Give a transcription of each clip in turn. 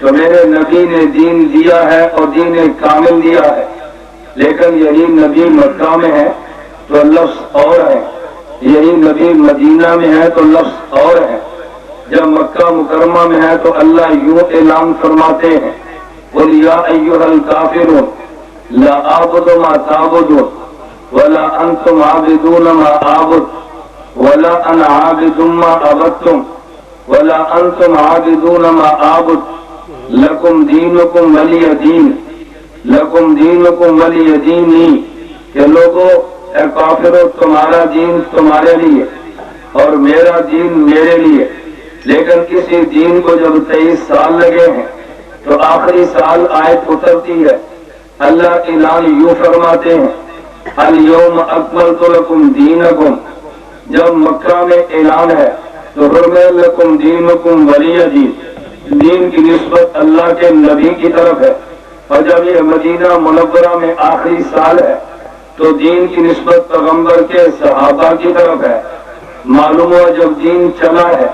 تو میرے نبی نے دین دیا ہے اور دین کامل دیا ہے، لیکن یہی نبی مکہ میں ہے تو لفظ اور ہے، یہی نبی مدینہ میں ہے تو لفظ اور ہے۔ جب مکہ مکرمہ میں ہے تو اللہ یوں اعلان فرماتے ہیں، قُلْ يَا أَيُّهَا الْكَافِرُونَ لَا أَعْبُدُ مَا تَعْبُدُونَ وَلَا أَنْتُمْ عَابِدُونَ مَا أَعْبُدُ وَلَا أَنَا عَابِدٌ مَا عَبَدتُّمْ وَلَا أَنْتُمْ عَابِدُونَ مَا أَعْبُدُ لَكُمْ دِينُكُمْ وَلِيَ دِينِ لَكُمْ دِينُكُمْ وَلِيَ دِينِي کہ لوگو اے کافرو تمہارا دین تمہارے لیے اور میرا دین میرے لیے۔ لیکن کسی دین کو جب 23 سال لگے ہیں تو آخری سال آیت اترتی ہے، اللہ اعلان یوں فرماتے ہیں، اليوم اکملت لکم دینکم۔ جب مکہ میں اعلان ہے تو حرمت لکم دینکم ولی دین، دین کی نسبت اللہ کے نبی کی طرف ہے، اور جب یہ مدینہ منورہ میں آخری سال ہے تو دین کی نسبت پیغمبر کے صحابہ کی طرف ہے۔ معلوم ہوا جب دین چلا ہے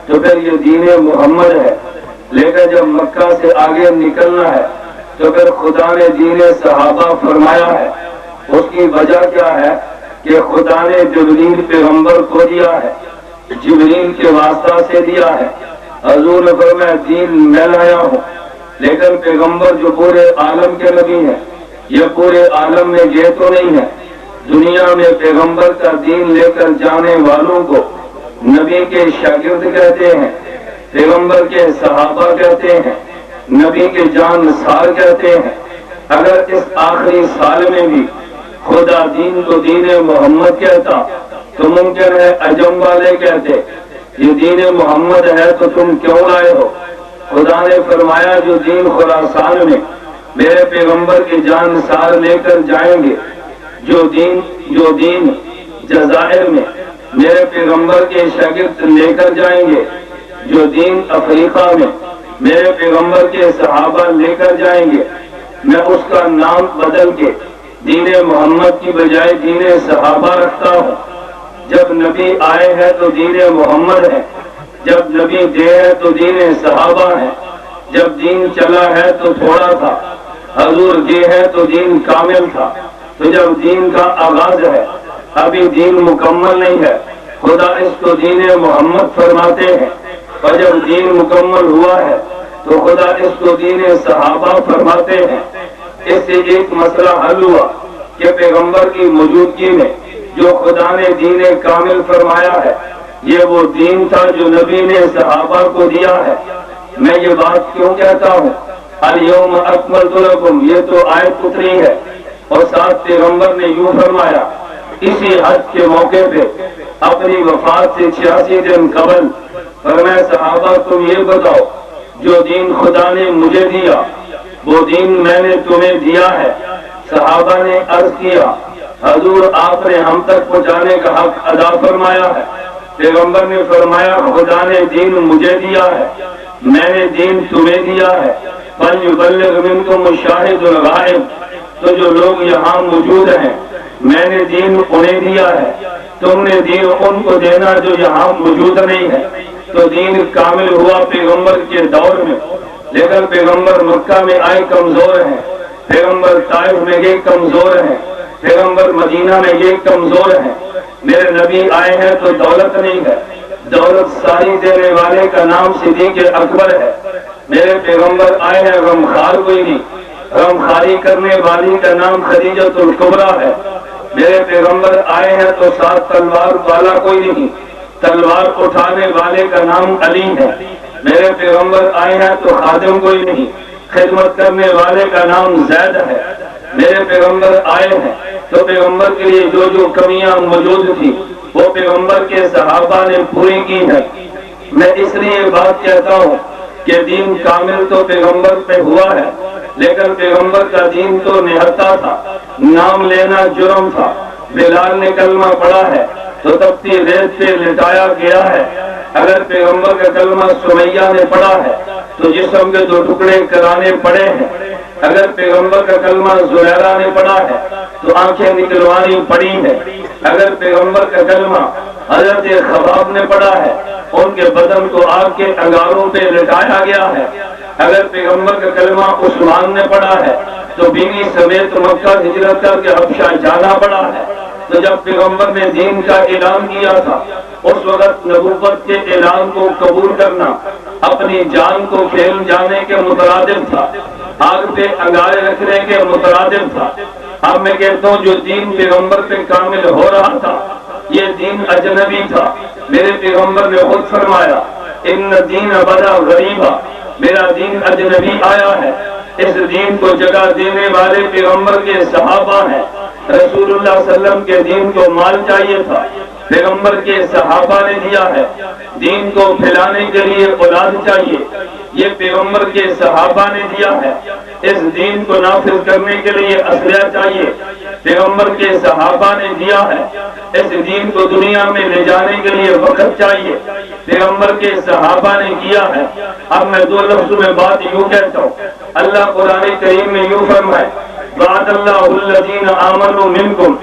تو پھر یہ دین محمد ہے، لیکن جب مکہ سے آگے نکلنا ہے تو پھر خدا نے دین صحابہ فرمایا ہے۔ اس کی وجہ کیا ہے کہ خدا نے جبریل پیغمبر کو دیا ہے، جبریل کے واسطہ سے دیا ہے۔ حضور نے فرمایا دین میں لایا ہوں، لیکن پیغمبر جو پورے عالم کے نبی ہیں یہ پورے عالم میں یہ تو نہیں ہے، دنیا میں پیغمبر کا دین لے کر جانے والوں کو نبی کے شاگرد کہتے ہیں، پیغمبر کے صحابہ کہتے ہیں، نبی کے جانثار کہتے ہیں۔ اگر اس آخری سال میں بھی خدا دین کو دین محمد کہتا تو ممکن ہے عجم والے کہتے یہ دین محمد ہے تو تم کیوں لائے ہو؟ خدا نے فرمایا جو دین خراسان میں میرے پیغمبر کے جانثار لے کر جائیں گے، جو دین جزائر میں میرے پیغمبر کے شاگرد لے کر جائیں گے، جو دین افریقہ میں میرے پیغمبر کے صحابہ لے کر جائیں گے، میں اس کا نام بدل کے دین محمد کی بجائے دین صحابہ رکھتا ہوں۔ جب نبی آئے ہیں تو دین محمد ہے، جب نبی گئے ہیں تو دین صحابہ ہے، جب دین چلا ہے تو تھوڑا تھا، حضور گئے ہیں تو دین کامل تھا۔ تو جب دین کا آغاز ہے ابھی دین مکمل نہیں ہے، خدا اس کو دین محمد فرماتے ہیں، اور جب دین مکمل ہوا ہے تو خدا اس کو دین صحابہ فرماتے ہیں۔ اس سے ایک مسئلہ حل ہوا کہ پیغمبر کی موجودگی میں جو خدا نے دین کامل فرمایا ہے یہ وہ دین تھا جو نبی نے صحابہ کو دیا ہے۔ میں یہ بات کیوں کہتا ہوں؟ الیوم اکملت لکم، یہ تو آیت اتری ہے اور ساتھ پیغمبر نے یوں فرمایا اسی حج کے موقع پہ اپنی وفات سے 86 دن قبل، فرمایا صحابہ تم یہ بتاؤ جو دین خدا نے مجھے دیا وہ دین میں نے تمہیں دیا ہے۔ صحابہ نے عرض کیا حضور آپ نے ہم تک پہنچانے کا حق ادا فرمایا ہے۔ پیغمبر نے فرمایا خدا نے دین مجھے دیا ہے، میں نے دین تمہیں دیا ہے۔ فَلْيُبَلِّغْ مِنْكُمُ الشَّاهِدُ الْغَائِبُ، تو جو لوگ یہاں موجود ہیں میں نے دین انہیں دیا ہے، تم نے دین ان کو دینا جو یہاں موجود نہیں ہے۔ تو دین کامل ہوا پیغمبر کے دور میں، لیکن پیغمبر مکہ میں آئے کمزور ہیں، پیغمبر طائف میں یہ کمزور ہیں، پیغمبر مدینہ میں یہ کمزور ہیں۔ میرے نبی آئے ہیں تو دولت نہیں ہے، دولت ساری دینے والے کا نام صدیق اکبر ہے۔ میرے پیغمبر آئے ہیں غمخوار کوئی نہیں، غمخواری کرنے والی کا نام خدیجۃ الکبریٰ ہے۔ میرے پیغمبر آئے ہیں تو ساتھ تلوار والا کوئی نہیں، تلوار اٹھانے والے کا نام علی ہے۔ میرے پیغمبر آئے ہیں تو خادم کوئی نہیں، خدمت کرنے والے کا نام زید ہے۔ میرے پیغمبر آئے ہیں تو پیغمبر کے لیے جو جو کمیاں موجود تھی وہ پیغمبر کے صحابہ نے پوری کی ہے۔ میں اس لیے بات کہتا ہوں کہ دین کامل تو پیغمبر پہ ہوا ہے، لیکن پیغمبر کا دین تو نہتا تھا، نام لینا جرم تھا۔ بلال نے کلمہ پڑھا ہے تو تپتی ریت پہ لٹایا گیا ہے۔ اگر پیغمبر کا کلمہ سمیہ نے پڑھا ہے تو جسم کے 2 ٹکڑے کرانے پڑے ہیں۔ اگر پیغمبر کا کلمہ زہیرہ نے پڑھا ہے تو آنکھیں نکلوانی پڑی ہے۔ اگر پیغمبر کا کلمہ حضرت خباب نے پڑھا ہے ان کے بدن کو آگ کے انگاروں پہ لٹایا گیا ہے۔ اگر پیغمبر کا کلمہ عثمان نے پڑھا ہے تو بیوی سمیت مکہ ہجرت کر کے حبشہ جانا پڑا ہے۔ تو جب پیغمبر نے دین کا اعلان کیا تھا اس وقت نبوت کے اعلان کو قبول کرنا اپنی جان کو کھیل جانے کے مترادف تھا، آگ پہ انگارے رکھنے کے مترادف تھا۔ اب میں کہتا ہوں جو دین پیغمبر پہ کامل ہو رہا تھا یہ دین اجنبی تھا۔ میرے پیغمبر نے خود فرمایا ان دین بدا غریبا، میرا دین اجنبی آیا ہے۔ اس دین کو جگہ دینے والے پیغمبر کے صحابہ ہیں۔ رسول اللہ صلی اللہ علیہ وسلم کے دین کو مال چاہیے تھا، پیغمبر کے صحابہ نے دیا ہے۔ دین کو پھیلانے کے لیے اولاد چاہیے، یہ پیغمبر کے صحابہ نے دیا ہے۔ اس دین کو نافذ کرنے کے لیے اسلحہ چاہیے، پیغمبر کے صحابہ نے دیا ہے۔ اس دین کو دنیا میں لے جانے کے لیے وقت چاہیے، پیغمبر کے صحابہ نے کیا ہے۔ اب میں دو لفظوں میں بات یوں کہتا ہوں، اللہ قرآن کریم میں یوں فرمائے وعد اللہ الذین آمنوا منکم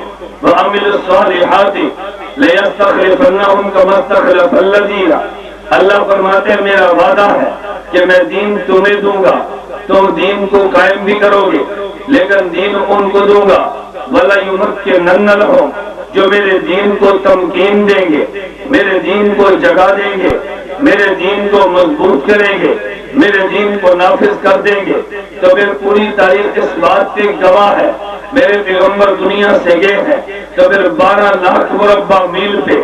وعملوا الصالحات لیستخلفنہم کما استخلف الذین، اللہ فرماتے ہیں میرا وعدہ ہے کہ میں دین تمہیں دوں گا، تم دین کو قائم بھی کرو گے لیکن دین ان کو دوں گا وَلَيُمَكِّنَنَّ لَهُمْ، جو میرے دین کو تمکین دیں گے، میرے دین کو جگہ دیں گے، میرے دین کو مضبوط کریں گے، میرے دین کو نافذ کر دیں گے۔ تو پھر پوری تاریخ اس بات کی گواہ ہے، میرے پیغمبر دنیا سے گئے ہیں تو پھر 12 لاکھ مربع میل پہ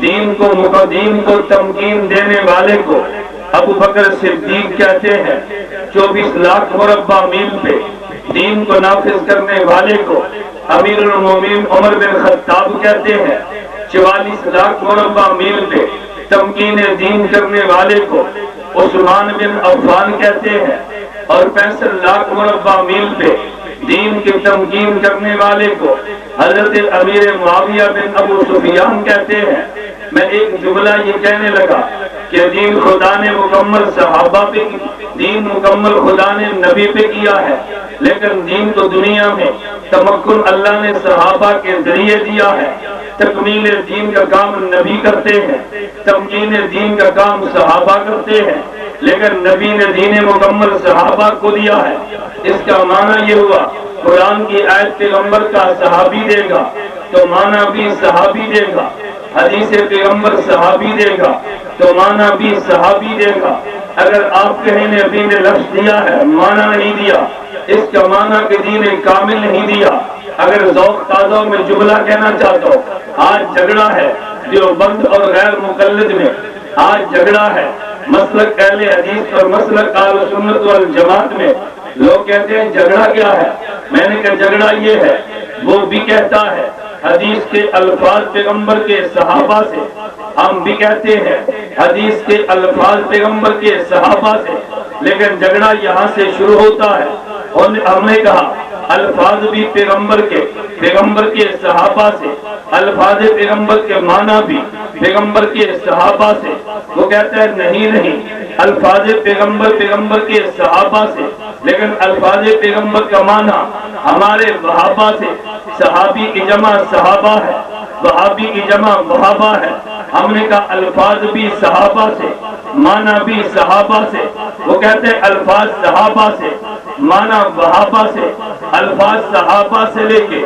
دین کو تمکین دینے والے کو ابو بکر صدیق کہتے ہیں، 24 لاکھ مربع میل پہ دین کو نافذ کرنے والے کو امیر المومنین عمر بن خطاب کہتے ہیں، 44 لاکھ مربع میل پہ تمکین دین کرنے والے کو عثمان بن عفان کہتے ہیں، اور 65 لاکھ مربع میل پہ دین کی تمکین کرنے والے کو حضرت امیر معاویہ بن ابو سفیان کہتے ہیں۔ میں ایک جملہ یہ کہنے لگا کہ دین خدا نے مکمل صحابہ پہ، دین مکمل خدا نے نبی پہ کیا ہے، لیکن دین تو دنیا میں تمکن اللہ نے صحابہ کے ذریعے دیا ہے۔ تکمیل دین کا کام نبی کرتے ہیں، تمکین دین کا کام صحابہ کرتے ہیں، لیکن نبی نے دین مکمل صحابہ کو دیا ہے۔ اس کا معنی یہ ہوا قرآن کی آیت پیغمبر کا صحابی دے گا تو معنی بھی صحابی دے گا، حدیث پیغمبر صحابی دے گا تو معنی بھی صحابی دے گا۔ اگر آپ کہیں نبی نے لفظ دیا ہے معنی نہیں دیا، اس کا معنی کہ دین کامل نہیں دیا۔ اگر ذوق تازہ میں جملہ کہنا چاہتا ہوں، آج جھگڑا ہے دیوبند اور غیر مقلد میں، آج جھگڑا ہے مسلک اہل حدیث اور مسلک اہل سنت والجماعت میں۔ لوگ کہتے ہیں جھگڑا کیا ہے؟ میں نے کہا جھگڑا یہ ہے، وہ بھی کہتا ہے حدیث کے الفاظ پیغمبر کے صحابہ سے، ہم بھی کہتے ہیں حدیث کے الفاظ پیغمبر کے صحابہ سے، لیکن جھگڑا یہاں سے شروع ہوتا ہے۔ اور ہم نے کہا الفاظ بھی پیغمبر کے صحابہ سے، الفاظ پیغمبر کے معنی بھی پیغمبر کے صحابہ سے۔ وہ کہتا ہے نہیں الفاظ پیغمبر کے صحابہ سے، لیکن الفاظ پیغمبر کا معنی ہمارے وہابہ سے۔ صحابی کی جمع صحابہ ہے، وہابی کی جمع وہابہ ہے۔ ہم نے کہا الفاظ بھی صحابہ سے، معنی بھی صحابہ سے۔ وہ کہتے ہیں الفاظ صحابہ سے، معنی وہابہ سے۔ الفاظ صحابہ سے لے کے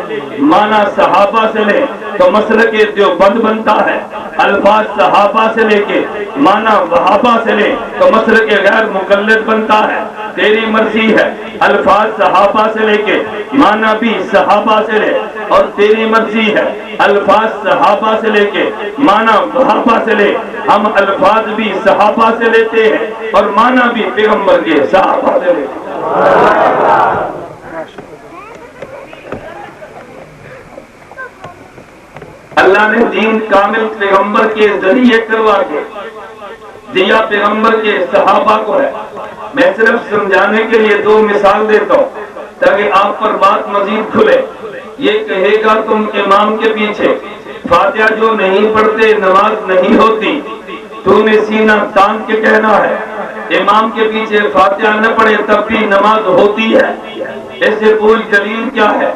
معنی صحابہ سے لے تو مسلک دیوبند بنتا ہے، الفاظ صحابہ سے لے کے معنی وہابہ سے لے تو مسلک غیر مقلد بنتا ہے۔ تیری مرضی ہے، الفاظ صحابہ سے لے کے معنی بھی صحابہ سے لے، اور تیری مرضی ہے الفاظ صحابہ سے لے کے معنی وہابہ سے لے۔ ہم الفاظ بھی صحابہ سے لیتے ہیں اور معنی بھی پیغمبر کے صحابہ سے لیتے ہیں۔ اللہ نے دین کامل پیغمبر کے ذریعے کروا کے دیا، پیغمبر کے صحابہ کو ہے۔ میں صرف سمجھانے کے لیے دو مثال دیتا ہوں تاکہ آپ پر بات مزید کھلے۔ یہ کہے گا تم امام کے پیچھے فاتحہ جو نہیں پڑھتے نماز نہیں ہوتی، تو نے سینہ تان کے کہنا ہے امام کے پیچھے فاتحہ نہ پڑھے تب بھی نماز ہوتی ہے۔ ایسے پوری دلیل کیا ہے؟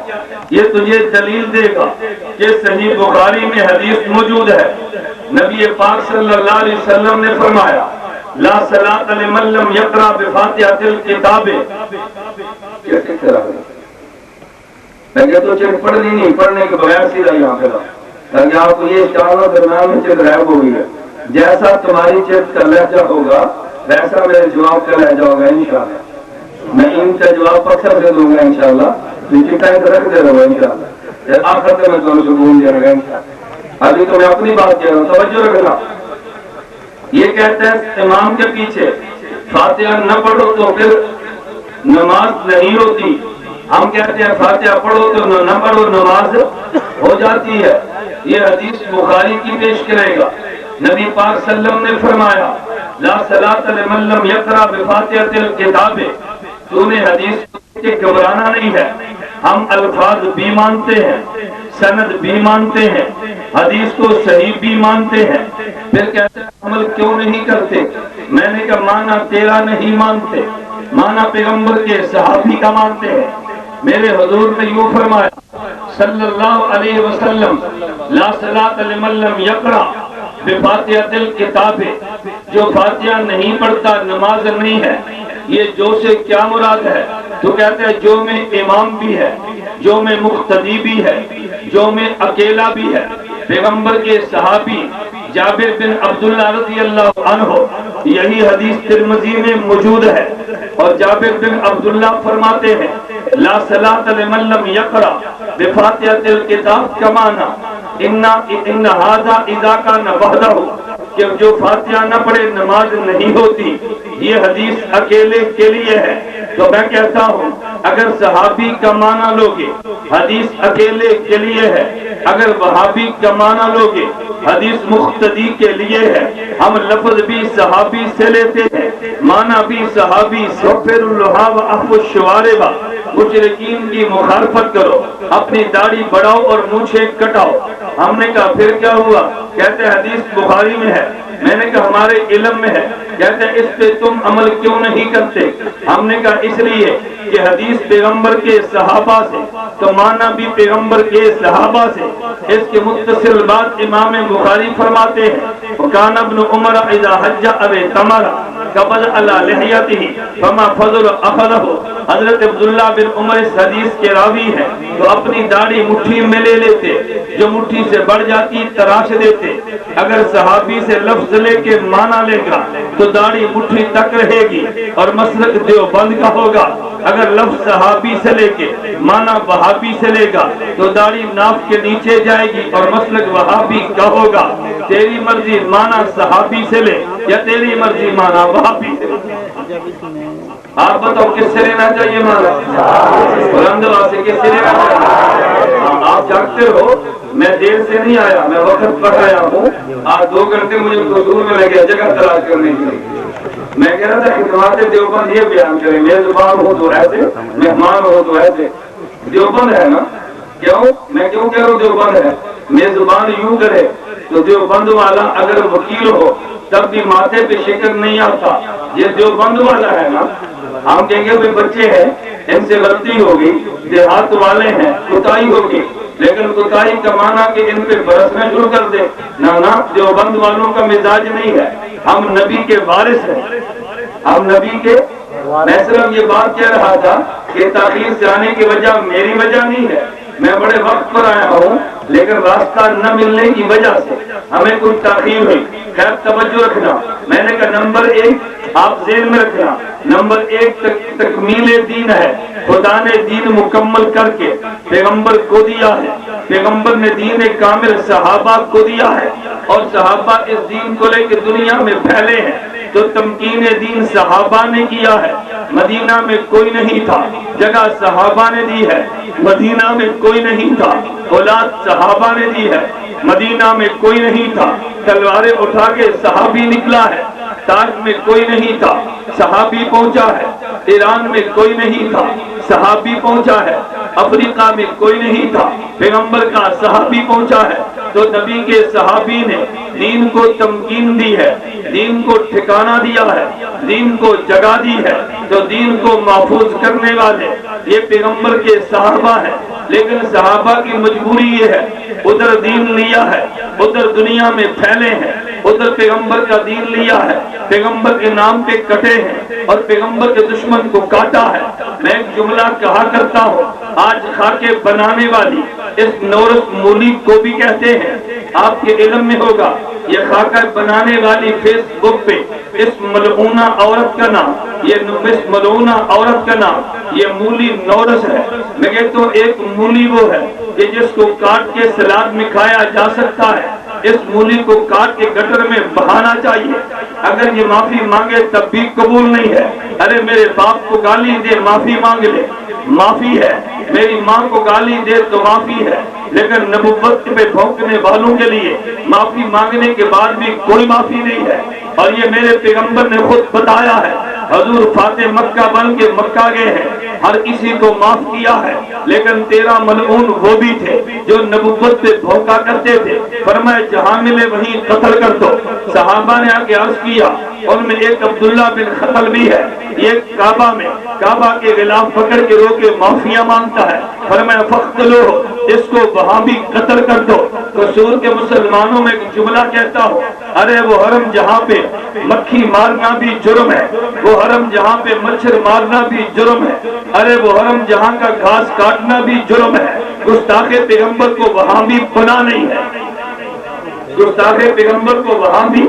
یہ تجھے دلیل دے گا کہ صحیح بخاری میں حدیث موجود ہے، نبی پاک صلی اللہ علیہ وسلم نے فرمایا لا صلاۃ لمن لم یقرأ بفاتحۃ الکتاب. کیسے کرا لگے تو چیک پڑھنی نہیں، پڑھنے کے بغیر سیدھا یہاں پہ تاکہ آپ کو یہ چاروں درمیان میں چیک غائب ہو گئی ہے. جیسا تمہاری چیک کا لہجہ ہوگا ویسا میرے جواب کا لہجہ ہوگا انشاءاللہ. میں ان کا جواب پکڑ سے دوں گا انشاءاللہ. رکھ دے رہا ہوں انشاءاللہ. آخر تک میں تمہیں سکون دے رہا ہوں. ابھی تو میں اپنی بات کہہ رہا ہوں، توجہ رکھنا. یہ کہتے ہیں امام کے پیچھے فاتحہ نہ پڑھو تو پھر نماز نہیں ہوتی. ہم کہتے ہیں فاتحہ پڑھو تو نہ پڑھو نماز ہو جاتی ہے. یہ حدیث بخاری کی پیش کرے گا. نبی پاک صلی اللہ علیہ وسلم نے فرمایا لا صلاۃ لمن لم یقرأ بفاتحۃ الکتاب. تو نے حدیث کے گھبرانا نہیں ہے. ہم الفاظ بھی مانتے ہیں، سند بھی مانتے ہیں، حدیث کو صحیح بھی مانتے ہیں. پھر کہتے ہیں عمل کیوں نہیں کرتے؟ میں نے کہا مانا تیرا نہیں مانتے، مانا پیغمبر کے صحابی کا مانتے ہیں. میرے حضور نے یوں فرمایا صلی اللہ علیہ وسلم لا صلاۃ لمن لم یقرأ بفاتحۃ الکتاب. جو فاتحہ نہیں پڑھتا نماز نہیں ہے. یہ جو سے کیا مراد ہے؟ تو کہتے ہیں جو میں امام بھی ہے، جو میں مقتدی بھی ہے، جو میں اکیلا بھی ہے. پیغمبر کے صحابی جابر بن عبداللہ رضی اللہ عنہ، یہی حدیث ترمذی میں موجود ہے. اور جابر بن عبداللہ فرماتے ہیں لا صلاۃ لمن لم یقرأ بفاتحۃ الکتاب کا معنی ان ھذا اذا کان وحدہ، کہ جو فاتحہ نہ پڑھے نماز نہیں ہوتی. یہ حدیث اکیلے کے لیے ہے. تو میں کہتا ہوں اگر صحابی کا معنی لوگے حدیث اکیلے کے لیے ہے، اگر وہابی کا معنی لوگے حدیث مقتدی کے لیے ہے. ہم لفظ بھی صحابی سے لیتے ہیں، معنی بھی صحابی سے. پھر اللحا و احف الشوارب، مشرکین کی مخالفت کرو، اپنی داڑھی بڑھاؤ اور مونچھیں کٹاؤ. ہم نے کہا پھر کیا ہوا؟ کہتے ہیں حدیث بخاری میں ہے. میں نے کہا ہمارے علم میں ہے. کہتے ہیں اس پہ تم عمل کیوں نہیں کرتے؟ ہم نے کہا اس لیے کہ حدیث پیغمبر کے صحابہ سے، تو معنی بھی پیغمبر کے صحابہ سے. اس کے متصل بات امام بخاری فرماتے ہیں وَكَانَ ابْنُ عُمَرَ اِذَا حَجَّ أَبِي تَمَرَ قَبَضَ عَلَى لِحْيَتِهِ فَمَا فَضُلَ أَخَذَهُ. حضرت عبداللہ بن عمر اس حدیث کے راوی ہیں. تو اپنی داڑھی مٹھی میں لے لیتے، جو مٹھی سے بڑھ جاتی تراش دیتے. اگر صحابی سے لفظ لے کے معنی لے گا تو داڑھی مٹھی تک رہے گی اور مسلک دیوبند کا ہوگا. اگر لفظ صحابی سے لے کے معنی وہابی سے لے گا تو داڑھی ناف کے نیچے جائے گی اور مسلک وہابی کا ہوگا. تیری مرضی معنی صحابی سے لے یا تیری مرضی معنی وہابی سے لے. آپ بتاؤ کس سے لینا چاہیے معنی؟ بلند آواز سے کس سے لینا چاہیے؟ آپ جاگتے ہو، میں دیر سے نہیں آیا، میں وقت پر آیا ہوں. آج 2 گھنٹے مجھے حضور میں لگے جگہ تلاش کرنے کی. میں کہہ رہا تھا خدمات دیوبند یہ بیان کریں، میزبان ہو تو ایسے، مہمان ہو تو ایسے. دیوبند ہے نا؟ کیوں؟ میں کیوں کہہ رہا ہوں دیوبند ہے؟ میزبان یوں کرے تو دیوبند والا اگر وکیل ہو تب بھی ماتھے پہ شکر نہیں آتا. یہ دیوبند والا ہے نا، ہم کہیں گے بچے ہیں ان سے غلطی ہوگی، دیہات والے ہیں کوتاہی ہوگی، لیکن کوتاہی کا معنی کہ ان پہ برسنا شروع کر دے. نہ دیوبند والوں کا مزاج نہیں ہے. ہم نبی کے وارث ہیں، ہم نبی کے. میں صرف یہ بات کہہ رہا تھا کہ تاخیر سے آنے کی وجہ میری وجہ نہیں ہے. میں بڑے وقت پر آیا ہوں لیکن راستہ نہ ملنے کی وجہ سے ہمیں کچھ تاخیر ہوئی. خیر توجہ رکھنا. میں نے کہا نمبر 1 آپ ذہن میں رکھنا، نمبر 1 تکمیل دین ہے. خدا نے دین مکمل کر کے پیغمبر کو دیا ہے. پیغمبر نے دین کامل صحابہ کو دیا ہے اور صحابہ اس دین کو لے کے دنیا میں پھیلے ہیں. تو تمکین دین صحابہ نے کیا ہے. مدینہ میں کوئی نہیں تھا، جگہ صحابہ نے دی ہے. مدینہ میں کوئی نہیں تھا، اولاد صحابہ نے دی ہے. مدینہ میں کوئی نہیں تھا، تلواریں اٹھا کے صحابی نکلا ہے. تاج میں کوئی نہیں تھا، صحابی پہنچا ہے. ایران میں کوئی نہیں تھا، صحابی پہنچا ہے. افریقہ میں کوئی نہیں تھا، پیغمبر کا صحابی پہنچا ہے. تو نبی کے صحابی نے دین کو تمکین دی ہے، دین کو ٹھکانہ دیا ہے، دین کو جگہ دی ہے. تو دین کو محفوظ کرنے والے یہ پیغمبر کے صحابہ ہیں. لیکن صحابہ کی مجبوری یہ ہے، ادھر دین لیا ہے ادھر دنیا میں پھیلے ہیں، ادھر پیغمبر کا دین لیا ہے، پیغمبر کے نام پہ کٹے ہیں اور پیغمبر کے دشمن کو کاٹا ہے۔ میں ایک جملہ کہا کرتا ہوں، آج خاکے بنانے والی اس نورس مولی کو بھی کہتے ہیں، آپ کے علم میں ہوگا یہ خاکہ بنانے والی فیس بک پہ اس ملعونہ عورت کا نام، اس ملعونہ عورت کا نام یہ مولی نورس ہے۔ میں کہتا ہوں ایک مولی وہ ہے کہ جس کو کاٹ کے سلاد میں کھایا جا سکتا ہے، اس مولی کو کاٹ کے گٹر میں بہانا چاہیے۔ اگر یہ معافی مانگے تب بھی قبول نہیں ہے۔ ارے میرے باپ کو گالی دے معافی مانگ لے، معافی ہے، میری ماں کو گالی دے تو معافی ہے، لیکن نبوت پہ بھونکنے والوں کے لیے معافی مانگنے کے بعد بھی کوئی معافی نہیں ہے۔ اور یہ میرے پیغمبر نے خود بتایا ہے، حضور فاتح مکہ بن کے مکہ گئے ہیں، ہر کسی کو معاف کیا ہے، لیکن 13 ملعون وہ بھی تھے جو نبوت پہ بھونکا کرتے تھے۔ فرمایا جہاں ملے وہیں قتل کر دو۔ صحابہ نے آگے عرض کیا، ان میں ایک عبداللہ بن خطل بھی ہے، یہ کعبہ میں کعبہ کے غلاف پکڑ کے روکے معافیاں مانگتا ہے۔ فرمایا فقتلوہ، اس کو وہاں بھی قتل کر دو۔ قصور کے مسلمانوں میں ایک جملہ کہتا ہوں، ارے وہ حرم جہاں پہ مکھی مارنا بھی جرم ہے، وہ حرم جہاں پہ مچھر مارنا بھی جرم ہے، ارے وہ حرم جہاں کا گھاس کاٹنا بھی جرم ہے، گستاخ پیغمبر کو وہاں بھی پناہ نہیں ہے، گستاخ پیغمبر کو وہاں بھی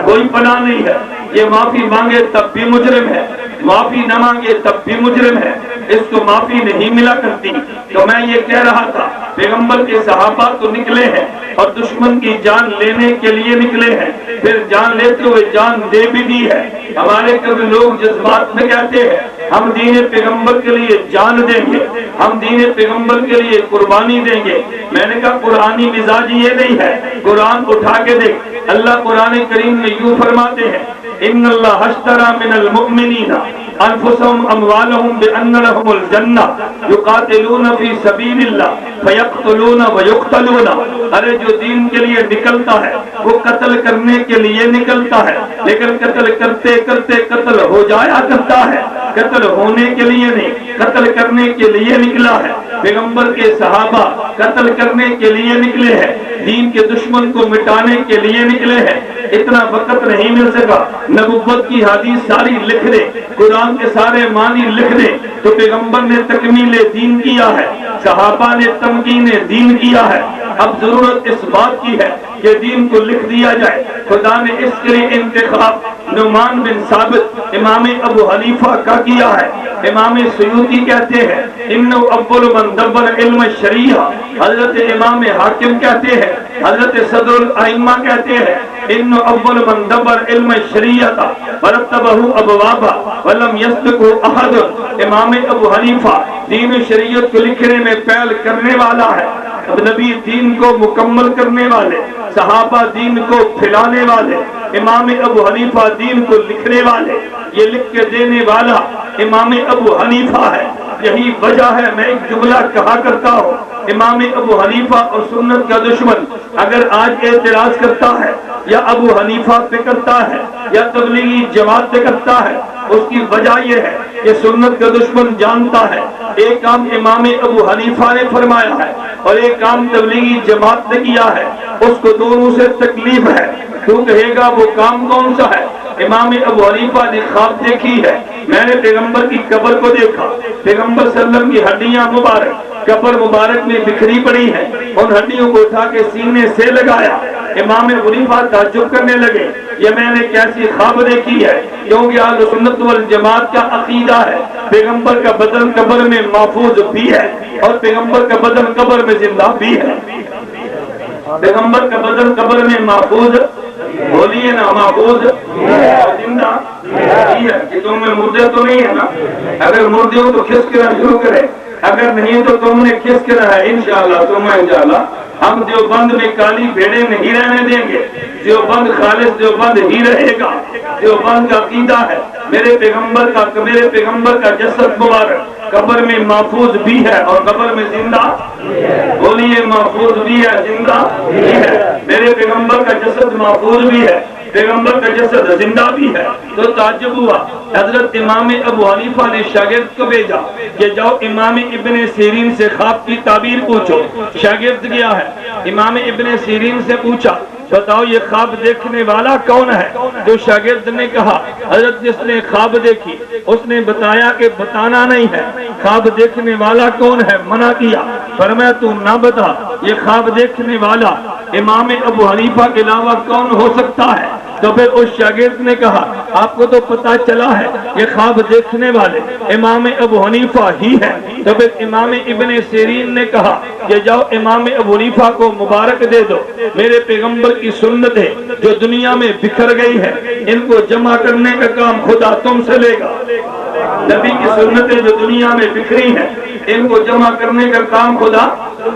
کوئی پناہ نہیں ہے۔ یہ معافی مانگے تب بھی مجرم ہے، معافی نہ مانگے تب بھی مجرم ہے، اس کو معافی نہیں ملا کرتی۔ تو میں یہ کہہ رہا تھا پیغمبر کے صحابہ تو نکلے ہیں اور دشمن کی جان لینے کے لیے نکلے ہیں، پھر جان لیتے ہوئے جان دے بھی دی ہے۔ ہمارے کبھی لوگ جذبات میں کہتے ہیں ہم دین پیغمبر کے لیے جان دیں گے، ہم دین پیغمبر کے لیے قربانی دیں گے۔ میں نے کہا قرآنی مزاج یہ نہیں ہے، قرآن اٹھا کے دیکھ، اللہ قرآن کریم میں یوں فرماتے ہیں ان اللہ اشتری من المؤمنین انفسهم اموالهم بان لهم الجنہ یقاتلون فی سبیل اللہ فیقتلون ویقتلون۔ ارے جو دین کے لیے نکلتا ہے وہ قتل کرنے کے لیے نکلتا ہے، لیکن قتل کرتے کرتے قتل ہو جایا کرتا ہے، قتل ہونے کے لیے نہیں، قتل کرنے کے لیے نکلا ہے۔ پیغمبر کے صحابہ قتل کرنے کے لیے نکلے ہیں، دین کے دشمن کو مٹانے کے لیے نکلے ہیں۔ اتنا وقت نہیں مل سکا نبوت کی حدیث ساری لکھ دے، قرآن کے سارے معنی لکھ دے، تو پیغمبر نے تکمیل دین کیا ہے، صحابہ نے تمکین دین کیا ہے۔ اب ضرورت اس بات کی ہے کہ دین کو لکھ دیا جائے۔ خدا نے اس کے لیے انتخاب نعمان بن ثابت امام ابو حنیفہ کا کیا ہے۔ امام سیوطی کہتے ہیں انہو اول من دبر علم شریعہ، حضرت امام حاکم کہتے ہیں، حضرت صدر الائمہ کہتے ہیں انہو اول من دبر علم شریعہ ورتبہ ابوابا ولم یسبقہ احد۔ امام ابو حنیفہ دین شریعت کو لکھنے میں پہل کرنے والا ہے، نبی دین کو مکمل کرنے والے، صحابہ دین کو پھیلانے والے، امام ابو حنیفہ دین کو لکھنے والے، یہ لکھ کے دینے والا امام ابو حنیفہ ہے۔ یہی وجہ ہے میں ایک جملہ کہا کرتا ہوں، امام ابو حنیفہ اور سنت کا دشمن اگر آج اعتراض کرتا ہے یا ابو حنیفہ پہ کرتا ہے یا تبلیغی جماعت پہ کرتا ہے، اس کی وجہ یہ ہے کہ سنت کا دشمن جانتا ہے ایک کام امام ابو حنیفہ نے فرمایا ہے اور ایک کام تبلیغی جماعت نے کیا ہے، اس کو دونوں سے تکلیف ہے۔ تو کہے گا وہ کام کون سا ہے؟ امام ابو حنیفہ نے خواب دیکھی ہے، میں نے پیغمبر کی قبر کو دیکھا، پیغمبر صلی اللہ علیہ وسلم کی ہڈیاں مبارک قبر مبارک میں بکھری پڑی ہیں، ان ہڈیوں کو اٹھا کے سینے سے لگایا۔ امام ابو حنیفہ تعجب کرنے لگے یہ میں نے کیسی خواب دیکھی ہے، کیونکہ اہل سنت والجماعت کا عقیدہ ہے پیغمبر کا بدن قبر میں محفوظ بھی ہے اور پیغمبر کا بدن قبر میں زندہ بھی ہے۔ پیغمبر کا بدن قبر میں محفوظ، بولیے نا، محفوظ اور زندہ بھی ہے۔ کہ تم میں مردے تو نہیں ہے نا؟ اگر مردے ہو تو کھسکنا شروع کرے، اگر نہیں تو تم نے کھسکنا ہے انشاءاللہ ثم انشاءاللہ۔ ہم دیوبند میں کالی بھیڑیں نہیں رہنے دیں گے، دیوبند خالص دیوبند ہی رہے گا۔ دیوبند کا عقیدہ ہے میرے پیغمبر کا جسد مبارک قبر میں محفوظ بھی ہے اور قبر میں زندہ، بولیے محفوظ بھی ہے، زندہ بھی ہے۔ میرے پیغمبر کا جسد محفوظ بھی ہے، پیغمبر کا جسد زندہ بھی ہے۔ تو تعجب ہوا، حضرت امام ابو حنیفہ نے شاگرد کو بھیجا کہ جاؤ امام ابن سیرین سے خواب کی تعبیر پوچھو۔ شاگرد گیا ہے، امام ابن سیرین سے پوچھا بتاؤ یہ خواب دیکھنے والا کون ہے؟ جو شاگرد نے کہا حضرت جس نے خواب دیکھی اس نے بتایا کہ بتانا نہیں ہے، خواب دیکھنے والا کون ہے منع کیا، فرمایا تو نہ بتا، یہ خواب دیکھنے والا امام ابو حنیفہ کے علاوہ کون ہو سکتا ہے؟ تو پھر اس شاگرد نے کہا آپ کو تو پتا چلا ہے یہ خواب دیکھنے والے امام ابو حنیفہ ہی ہے۔ تو پھر امام ابن سیرین نے کہا کہ جاؤ امام ابو حنیفہ کو مبارک دے دو، میرے پیغمبر کی سنت ہے جو دنیا میں بکھر گئی ہے، ان کو جمع کرنے کا کام خدا تم سے لے گا۔ نبی کی سنتیں جو دنیا میں بکھری ہیں ان کو جمع کرنے کا کام خدا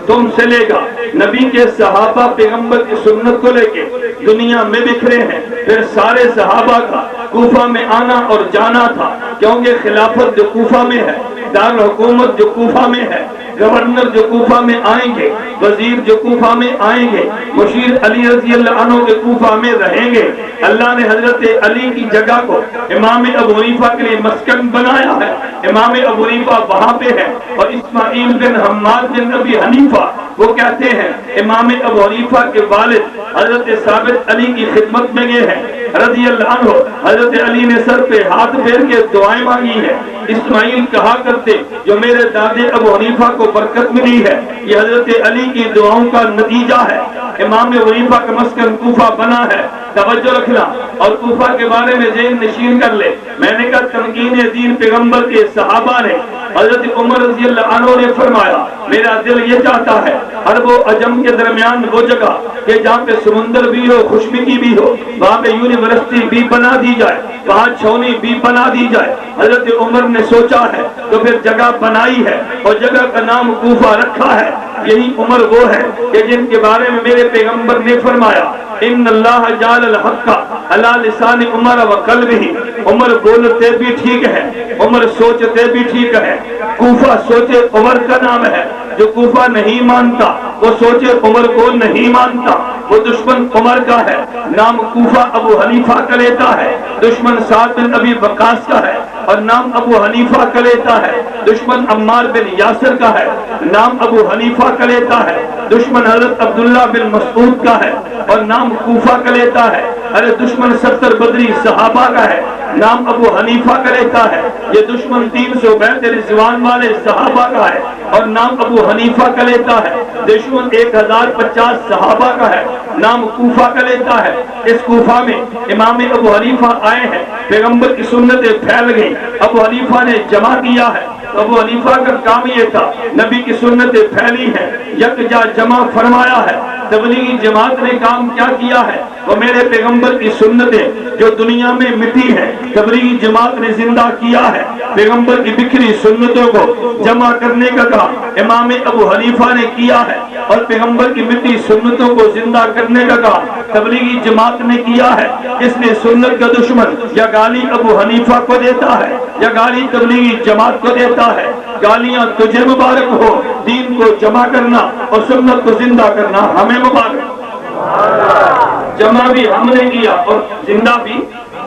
تم سے لے گا۔ نبی کے صحابہ پیغمبر کی سنت کو لے کے دنیا میں بکھرے ہیں، پھر سارے صحابہ کا کوفہ میں آنا اور جانا تھا، کیونکہ خلافت جو کوفہ میں ہے، دارالحکومت جو کوفہ میں ہے، گورنر جو کوفہ میں آئیں گے، وزیر جو کوفہ میں آئیں گے، مشیر علی رضی اللہ عنہ کے کوفہ میں رہیں گے۔ اللہ نے حضرت علی کی جگہ کو امام ابو حنیفہ کے لیے مسکن بنایا ہے، امام ابو حنیفہ وہاں پہ ہے، اور اسماعیل بن حماد بن ابی حنیفہ وہ کہتے ہیں امام ابو حنیفہ کے والد حضرت ثابت علی کی خدمت میں گئے ہیں رضی اللہ عنہ، حضرت علی نے سر پہ ہاتھ پھیر کے دعائیں مانگی ہیں۔ اسماعیل کہا کرتے جو میرے دادے ابو حنیفہ کو برکت ملی ہے یہ حضرت علی کی دعاؤں کا نتیجہ ہے۔ امام ابو حنیفہ کا مسکن کوفہ بنا ہے، توجہ رکھنا اور کوفہ کے بارے میں ذہن نشین کر لے۔ میں نے کہا تمکین دین پیغمبر کے صحابہ نے، حضرت عمر رضی اللہ عنہ نے فرمایا میرا دل یہ چاہتا ہے عرب و عجم کے درمیان وہ جگہ کہ جہاں پہ سمندر بھی ہو، خشکی بھی ہو، وہاں پہ یونیورسٹی بھی بنا دی جائے، وہاں چھونی بھی بنا دی جائے۔ حضرت عمر نے سوچا ہے تو پھر جگہ بنائی ہے اور جگہ کا نام کوفہ رکھا ہے۔ یہی عمر وہ ہے کہ جن کے بارے میں میرے پیغمبر نے فرمایا ان اللہ جعل الحق علی لسان عمر و قلبہ، عمر بولتے بھی ٹھیک ہے، عمر سوچتے بھی ٹھیک ہے۔ کوفہ سوچے عمر کا نام ہے، جو کوفہ نہیں مانتا وہ سوچے عمر کو نہیں مانتا، وہ دشمن عمر کا ہے۔ نام کوفہ ابو حنیفہ کا لیتا ہے، دشمن سعد بن ابی وقاص کا ہے، اور نام ابو حنیفہ کا لیتا ہے، دشمن عمار بن یاسر کا ہے۔ نام ابو حنیفہ کا لیتا ہے، دشمن حضرت عبداللہ بن مسعود کا ہے، اور نام کوفہ کا لیتا ہے، ارے دشمن 70 بدری صحابہ کا ہے۔ نام ابو حنیفہ کا لیتا ہے، یہ دشمن 300 بیعت رضوان والے صحابہ کا ہے، اور نام ابو حنیفہ کا لیتا ہے، دشمن 1050 صحابہ کا ہے۔ نام کوفہ کا لیتا ہے۔ اس کوفہ میں امام ابو حنیفہ آئے ہیں، پیغمبر کی سنتیں پھیل گئی، ابو حنیفہ نے جمع کیا ہے۔ ابو حنیفہ کا کام یہ تھا نبی کی سنتیں پھیلی ہیں، یکجا جمع فرمایا ہے۔ تبلیغی جماعت نے کام کیا کیا ہے؟ وہ میرے پیغمبر کی سنتیں جو دنیا میں مٹی ہے تبلیغی جماعت نے زندہ کیا ہے۔ پیغمبر کی بکھری سنتوں کو جمع کرنے کا کام امام ابو حنیفہ نے کیا ہے، اور پیغمبر کی مٹی سنتوں کو زندہ کرنے کا کام تبلیغی جماعت نے کیا ہے۔ اس نے سنت کا دشمن یا گالی ابو حنیفہ کو دیتا ہے یا گالی تبلیغی جماعت کو دیتا ہے۔ گالیاں تجھے مبارک ہو، دین کو جمع کرنا اور سنت کو زندہ کرنا ہمیں مبارک۔ جمع بھی ہم نے کیا اور زندہ بھی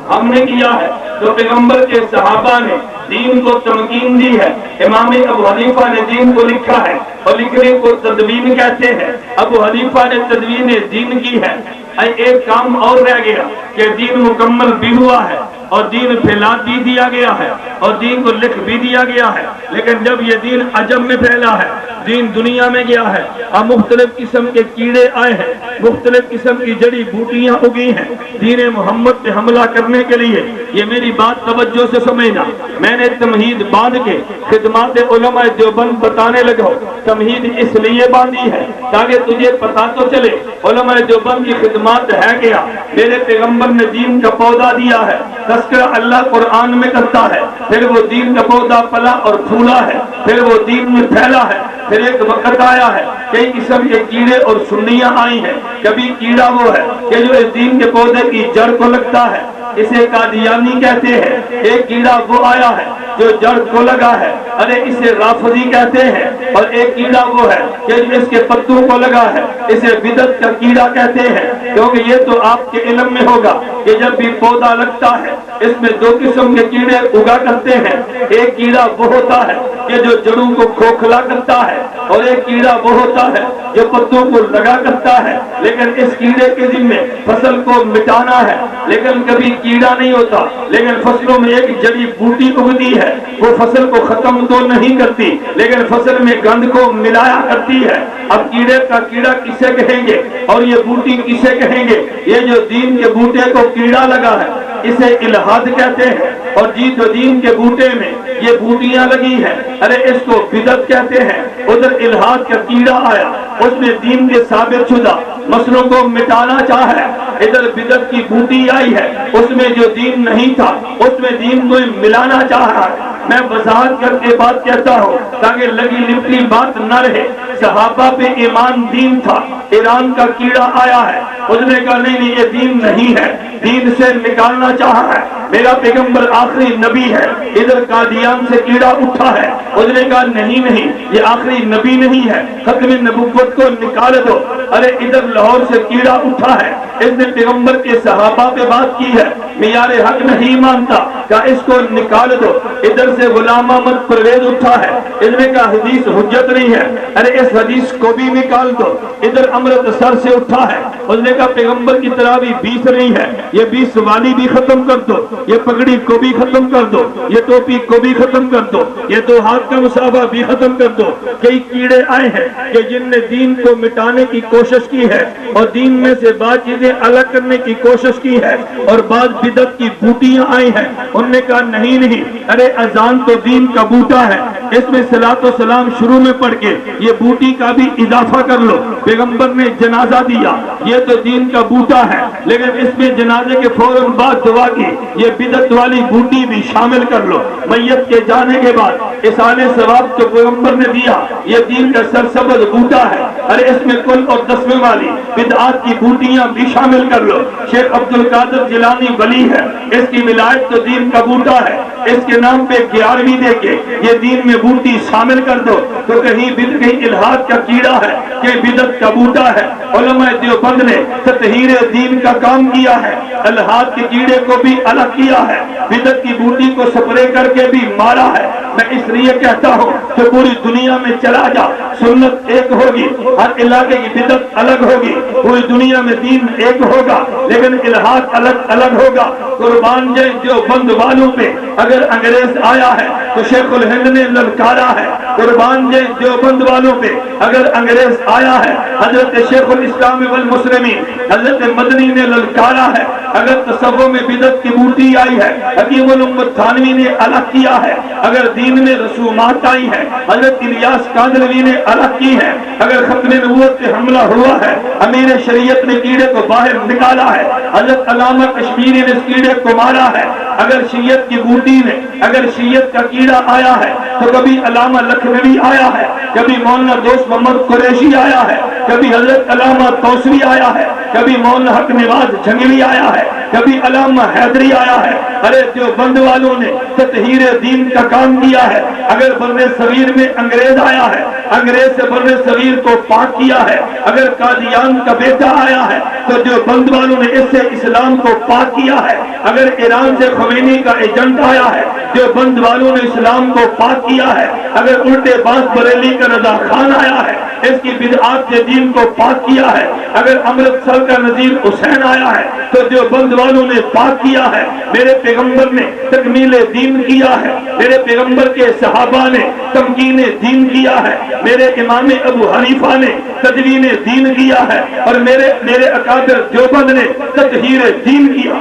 ہم نے کیا ہے۔ تو پیغمبر کے صحابہ نے دین کو تمکین دی ہے، امام ابو حنیفہ نے دین کو لکھا ہے، اور لکھنے کو تدوین کہتے ہیں۔ ابو حنیفہ نے تدوین دین کی ہے۔ ایک کام اور رہ گیا کہ دین مکمل بھی ہوا ہے اور دین پھیلا بھی دیا گیا ہے اور دین کو لکھ بھی دیا گیا ہے، لیکن جب یہ دین عجم میں پھیلا ہے، دین دنیا میں گیا ہے، اب مختلف قسم کے کیڑے آئے ہیں، مختلف قسم کی جڑی بوٹیاں اگی ہیں دین محمد پہ حملہ کرنے کے لیے۔ یہ میری بات توجہ سے سمجھنا، میں نے تمہید باندھ کے خدمات علماء دیوبند بتانے لگا۔ تمہید اس لیے باندھی ہے تاکہ تجھے پتا تو چلے علماء دیوبند کی خدمات ہے کیا۔ میرے پیغمبر نے دین کا پودا دیا ہے، تذکرہ اللہ قرآن میں کرتا ہے، پھر وہ دین کا پودا پلا اور پھولا ہے، پھر وہ دین میں پھیلا ہے۔ پھر ایک وقت آیا ہے کئی قسم کے کیڑے اور سنیاں آئی ہیں۔ کبھی کیڑا وہ ہے کہ جو اس دین کے پودے کی جڑ کو لگتا ہے، اسے قادیانی کہتے ہیں۔ ایک کیڑا وہ آیا ہے جو جڑ کو لگا ہے، ارے اسے رافضی کہتے ہیں۔ اور ایک کیڑا وہ ہے کہ اس کے پتوں کو لگا ہے، اسے بدعت کا کیڑا کہتے ہیں۔ کیونکہ یہ تو آپ کے علم میں ہوگا کہ جب بھی پودا لگتا ہے اس میں دو قسم کے کیڑے اگا کرتے ہیں۔ ایک کیڑا وہ ہوتا ہے کہ جو جڑوں کو کھوکھلا کرتا ہے، اور ایک کیڑا وہ ہوتا ہے جو پتوں کو لگا کرتا ہے۔ لیکن اس کیڑے کے ذمے فصل کو مٹانا ہے، لیکن کبھی کیڑا نہیں ہوتا، لیکن فصلوں میں ایک جڑی بوٹی اگتی ہے، وہ فصل کو ختم تو نہیں کرتی لیکن فصل میں گند کو ملایا کرتی ہے۔ اب کیڑے کا کیڑا کسے کہیں گے اور یہ بوٹی کسے کہیں گے؟ یہ جو دین کے بوٹے کو کیڑا لگا ہے اسے الہاد کہتے ہیں، اور جو دین کے بوٹے میں یہ بوٹیاں لگی ہیں ارے اس کو بدعت کہتے ہیں۔ ادھر الہاد کا کیڑا آیا، اس میں دین کے ثابت شدہ مسئلوں کو مٹانا چاہا ہے۔ ادھر بدعت کی بوٹی آئی ہے، اس میں جو دین نہیں تھا اس میں دین کو ملانا چاہا ہے۔ میں وضاحت کر کے بات کہتا ہوں تاکہ لگی لپٹی بات نہ رہے۔ صحابہ پہ ایمان دین تھا، ایران کا کیڑا آیا ہے، اس نے کہا نہیں یہ دین نہیں ہے، دین سے نکالنا چاہا ہے، میرا پیغمبر آخری نبی ہے۔ ادھر قادیان سے کیڑا اٹھا ہے، اس نے کہا نہیں یہ آخری نبی نہیں ہے، ختم نبوت کو نکال دو۔ ارے ادھر لاہور سے کیڑا اٹھا ہے، اس نے پیغمبر کے صحابہ پہ بات کی ہے، معیار حق نہیں مانتا، کہا اس کو نکال دو۔ ادھر سے غلام احمد پرویز اٹھا ہے، اس نے کہا حدیث حجت نہیں ہے، ارے اس حدیث کو بھی نکال دو۔ ادھر امرتسر سے اٹھا ہے، اس نے کہا پیغمبر کی تراویح 20 نہیں ہے، یہ 20 والی بھی ختم کر دو، یہ پگڑی کو بھی ختم کر دو، یہ ٹوپی کو بھی ختم کر دو، یہ 2 ہاتھ کا مسافہ بھی ختم کر دو۔ کئی کیڑے آئے ہیں کہ جن نے دین کو مٹانے کی کوشش کی ہے اور دین میں سے بعض چیزیں الگ کرنے کی کوشش کی ہے، اور بعض بدعت کی بوٹیاں آئی ہیں، انہوں نے کہا نہیں ارے اذان تو دین کا بوٹا ہے، اس میں صلاۃ و سلام شروع میں پڑھ کے یہ بوٹی کا بھی اضافہ کر لو۔ پیغمبر نے جنازہ دیا، یہ تو دین کا بوٹا ہے، لیکن اس میں جنازے کے فوراً بعد دعا کی یہ بدعت والی بوٹی بھی شامل کر لو۔ میت کے جانے کے بعد اصال ثواب تو پیغمبر نے دیا، یہ دین کا سرسبز بوٹا ہے، ارے اس میں کل اور 10ویں والی بدعات کی بوٹیاں بھی شامل کر لو۔ شیخ عبد القادر جیلانی ولی ہے، اس کی ولایت تو دین کا بوٹا ہے، اس کے نام پہ 11ویں دے کے یہ دین میں بوٹی شامل کر دو تو کہیں الہاد کا کیڑا ہے کہ بدعت کا بوٹا ہے۔ علماء دیوبند نے تطہیر دین کا کام کیا ہے، الہاد کے کیڑے کو بھی الگ کیا ہے، بدعت کی بوٹی کو سپرے کر کے بھی مارا ہے۔ میں اس لیے کہتا ہوں کہ پوری دنیا میں چلا جا، سنت ایک ہوگی، ہر علاقے کی بدعت الگ ہوگی، پوری دنیا میں دین ایک ہوگا لیکن الہاد الگ الگ ہوگا۔ قربان جائے دیوبند والوں پہ اگر انگریز آیا ہے تو شیخ الہند نے للکارا ہے، قربان جائے دیوبند والوں پہ اگر انگریز آیا ہے حضرت شیخ الاسلام والمسلمین حضرت مدنی نے للکارا ہے۔ اگر تصوف میں بدعت کی بوٹی آئی ہے حکیم الامت تھانوی نے الگ کیا ہے، اگر دین میں رسومات آئی ہے حضرت الیاس کاندلوی نے الگ کی ہے، اگر ختم نبوت پہ حملہ ہوا ہے امیر شریعت نے کیڑے کو باہر نکالا ہے، حضرت علامہ کشمیری نے اس کیڑے کو مارا ہے، اگر شیعت کی بوٹی میں اگر شیعت کا کیڑا آیا ہے تو کبھی علامہ لکھنوی آیا ہے، کبھی مولانا دوست محمد قریشی آیا ہے، کبھی حضرت علامہ توسوی آیا ہے، کبھی مولانا حق نواز جھنگوی آیا ہے، کبھی علامہ حیدری آیا ہے۔ ارے دیوبند والوں نے تطہیر دین کا کام کیا ہے۔ اگر بر صغیر میں انگریز آیا ہے، انگریز سے بر صغیر کو پاک کیا ہے۔ اگر قادیان کا بیٹا آیا ہے تو دیوبند والوں نے اس سے اسلام کو پاک کیا ہے۔ اگر ایران سے خمینی کا ایجنٹ آیا ہے دیوبند والوں نے اسلام کو پاک کیا ہے۔ اگر الٹے باز بریلی کا رضا خان آیا ہے اس کی بدعات سے دین کو پاک کیا ہے۔ اگر امرتسر کا نذیر حسین آیا ہے تو دیوبند والوں نے پاک کیا ہے۔ میرے پیغمبر نے تکمیل دین کیا ہے، میرے پیغمبر کے صحابہ نے تمکین دین کیا ہے، میرے امام ابو حنیفہ نے تدوین دین کیا ہے، اور میرے اکابر دیوبند نے تطہیر دین کیا۔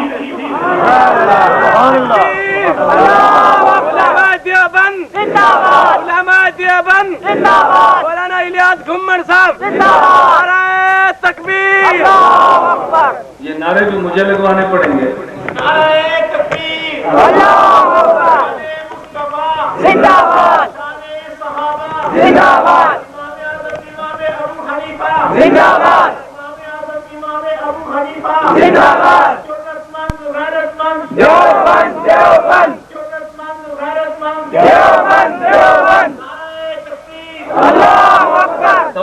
علماء دیوبند مولانا الیاس گھمن صاحب نعرہ تکبیر۔ یہ نعرے بھی مجھے لگوانے پڑیں گے۔ نعرہ تکبیر، اللہ اکبر، زندہ باد، زندہ باد، زندہ باد، زندہ باد،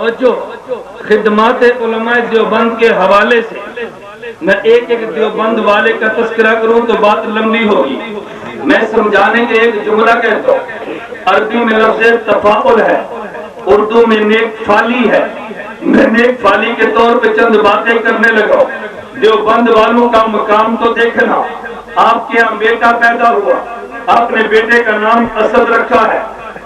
توجہ، خدمات علماء دیوبند کے حوالے سے میں ایک ایک دیوبند والے کا تذکرہ کروں تو بات لمبی ہوگی. میں سمجھانے کے ایک جملہ کہتا ہوں. عربی میں لفظ تفاعل ہے، اردو میں نیک فالی ہے. میں نیک فالی کے طور پہ چند باتیں کرنے لگا ہوں. دیوبند والوں کا مقام تو دیکھنا. آپ کے یہاں بیٹا پیدا ہوا، آپ نے بیٹے کا نام اسد رکھا ہے.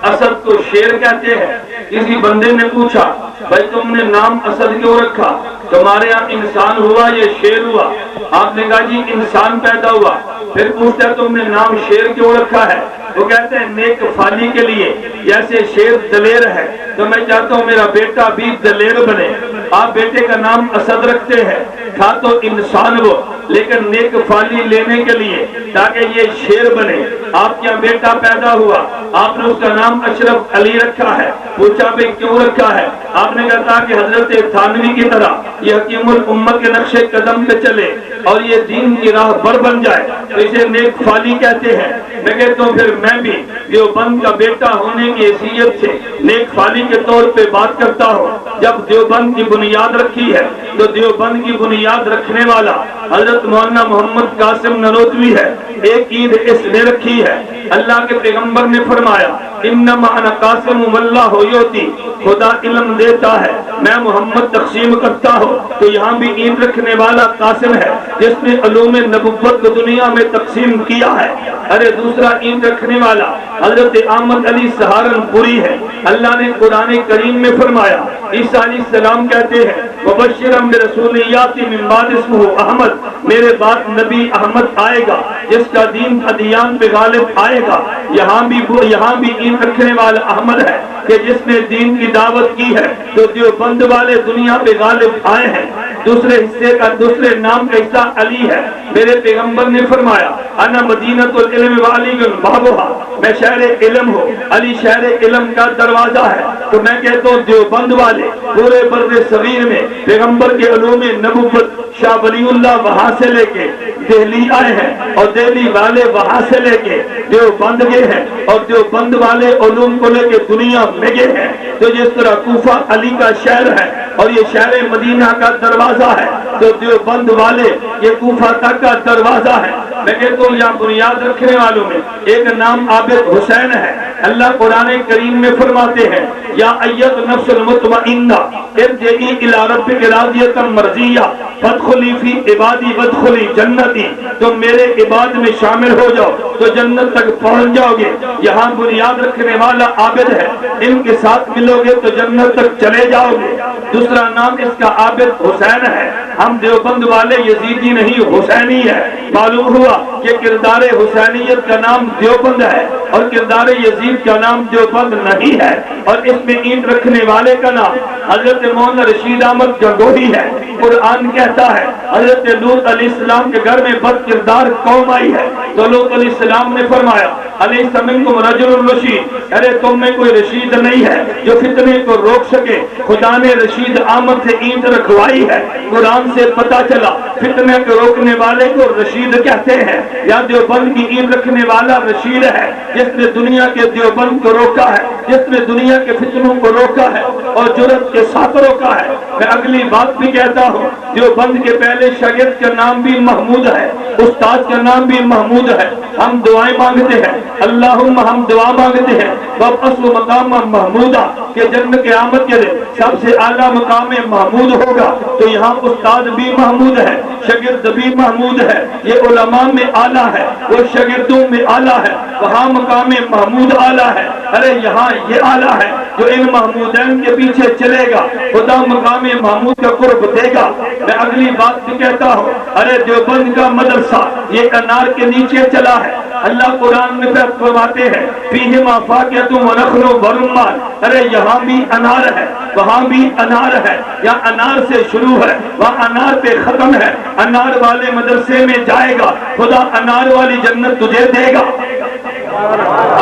اسد کو شیر کہتے ہیں. کسی بندے نے پوچھا بھائی تم نے نام اسد کیوں رکھا؟ تمہارے یہاں انسان ہوا یا شیر ہوا؟ آپ نے کہا جی انسان پیدا ہوا. پھر پوچھتا ہے تم نے نام شیر کیوں رکھا ہے؟ وہ کہتے ہیں نیک فالی کے لیے. جیسے شیر دلیر ہے تو میں چاہتا ہوں میرا بیٹا بھی دلیر بنے. آپ بیٹے کا نام اسد رکھتے ہیں، تھا تو انسان وہ لیکن نیک فالی لینے کے لیے تاکہ یہ شیر بنے. آپ کا بیٹا پیدا ہوا، آپ نے اس کا نام اشرف علی رکھا ہے. پوچھا بھائی کیوں رکھا ہے؟ آپ نے کہا کہ حضرت تھانوی کی طرح یہ حکیم الامت کے نقش قدم پہ چلے اور یہ دین کی راہ بر بن جائے تو اسے نیک فالی کہتے ہیں. میں کہتا ہوں پھر میں بھی دیوبند کا بیٹا ہونے کی حیثیت سے نیک فالی کے طور پہ بات کرتا ہوں. جب دیوبند کی بنیاد رکھی ہے تو دیوبند کی بنیاد رکھنے والا حضرت مولانا محمد قاسم نانوتوی ہے. ایک عید اس نے رکھی ہے. اللہ کے پیغمبر نے فرمایا انما انا قاسم واللہ یؤتی، خدا علم دیتا ہے میں محمد تقسیم کرتا ہوں. تو یہاں بھی عید رکھنے والا قاسم ہے جس نے علوم نبوت کو دنیا میں تقسیم کیا ہے. ارے دوسرا عید رکھنے والا حضرت احمد علی سہارنپوری ہے. اللہ نے قرآن کریم میں فرمایا عیسیٰ علیہ السلام کہتے ہیں مبشرم برسول یاتی من بعد اسمہ احمد، میرے بعد نبی احمد آئے گا جس کا دین ادیان پہ غالب آئے گا. یہاں بھی عید رکھنے والا احمد ہے کہ جس نے دین کی دعوت کی ہے تو دیوبند والے دنیا پہ غالب آئے ہیں. دوسرے نام کا حصہ علی ہے. میرے پیغمبر نے فرمایا انا مدینۃ العلم وعلی بابھا، میں شہر علم ہوں، علی شہر علم کا دروازہ ہے. تو میں کہتا ہوں دیوبند والے پورے بر صغیر میں پیغمبر کے علوم نبوت شاہ ولی اللہ وہاں سے لے کے دہلی آئے ہیں اور دہلی والے وہاں سے لے کے دیوبند گئے ہیں اور دیوبند والے علوم کو لے کے دنیا میں گئے ہیں. تو جس طرح کوفہ علی کا شہر ہے اور یہ شہر مدینہ کا دروازہ ہے تو دیوبند والے یہ کوفہ تک کا دروازہ ہے. میں کہتا ہوں یہاں بنیاد رکھنے والوں میں ایک نام عابد حسین ہے. اللہ قرآن کریم میں فرماتے ہیں یا ایت نفس المطمئنہ ارجعی الی ربک راضیۃ مرضیہ فادخلی فی عبادی وادخلی جنتی، تم میرے عباد میں شامل ہو جاؤ تو جنت تک پہنچ جاؤ گے. یہاں بنیاد رکھنے والا عابد ہے، ان کے ساتھ ملو گے تو جنت تک چلے جاؤ گے. دوسرا نام اس کا عابد حسین ہے. ہم دیوبند والے یزیدی نہیں حسینی ہے. معلوم ہوا کہ کردار حسینیت کا نام دیوبند ہے اور کردار یزید کا نام دیوبند نہیں ہے. اور اس میں عید رکھنے والے کا نام حضرت مولانا رشید احمد گنگوہی ہے. قرآن کہتا ہے حضرت لوط علیہ السلام کے گھر میں بد کردار قوم آئی ہے تو لوط علیہ السلام نے فرمایا علیہ منکم رجل رشید، ارے تم میں کوئی رشید نہیں ہے جو فتنے کو روک سکے. خدا نے رشید احمد سے عید رکھوائی ہے. قرآن سے پتا چلا فتنے کو روکنے والے کو رشید کہتے ہیں. یا دیوبند کی عید رکھنے والا رشید ہے جس نے دنیا کے دیوبند کو روکا ہے، جس نے دنیا کے فتنوں کو روکا ہے اور جرأت کے ساتھ روکا ہے. میں اگلی بات بھی کہتا ہوں دیوبند کے پہلے شاگرد کا نام بھی محمود ہے، استاد کا نام بھی محمود ہے. ہم دعائیں مانگتے ہیں اللہم، ہم دعا مانگتے ہیں وابعث مقام محمودہ کہ جنت قیامت کے دن سب سے اعلیٰ مقام محمود ہوگا. تو یہاں استاد بھی محمود ہے، شاگرد بھی محمود ہے. یہ علماء میں اعلیٰ ہے، وہ شاگردوں میں اعلیٰ ہے، وہاں مقام محمود اعلیٰ ہے. ارے یہاں یہ اعلیٰ ہے جو ان محمودین کے پیچھے چلے گا خدا مقام محمود کا قرب دے گا. میں اگلی بات بھی کہتا ہوں ارے دیوبند کا مدرسہ یہ انار کے نیچے چلا ہے. اللہ قرآن میں فرماتے ہیں فیہما فاکہۃ ونخل ورمان، ارے یہاں بھی انار ہے وہاں بھی انار ہے. یا انار سے شروع ہے وہاں انار پہ ختم ہے. انار والے مدرسے میں جائے گا خدا انار والی جنت تجھے دے گا.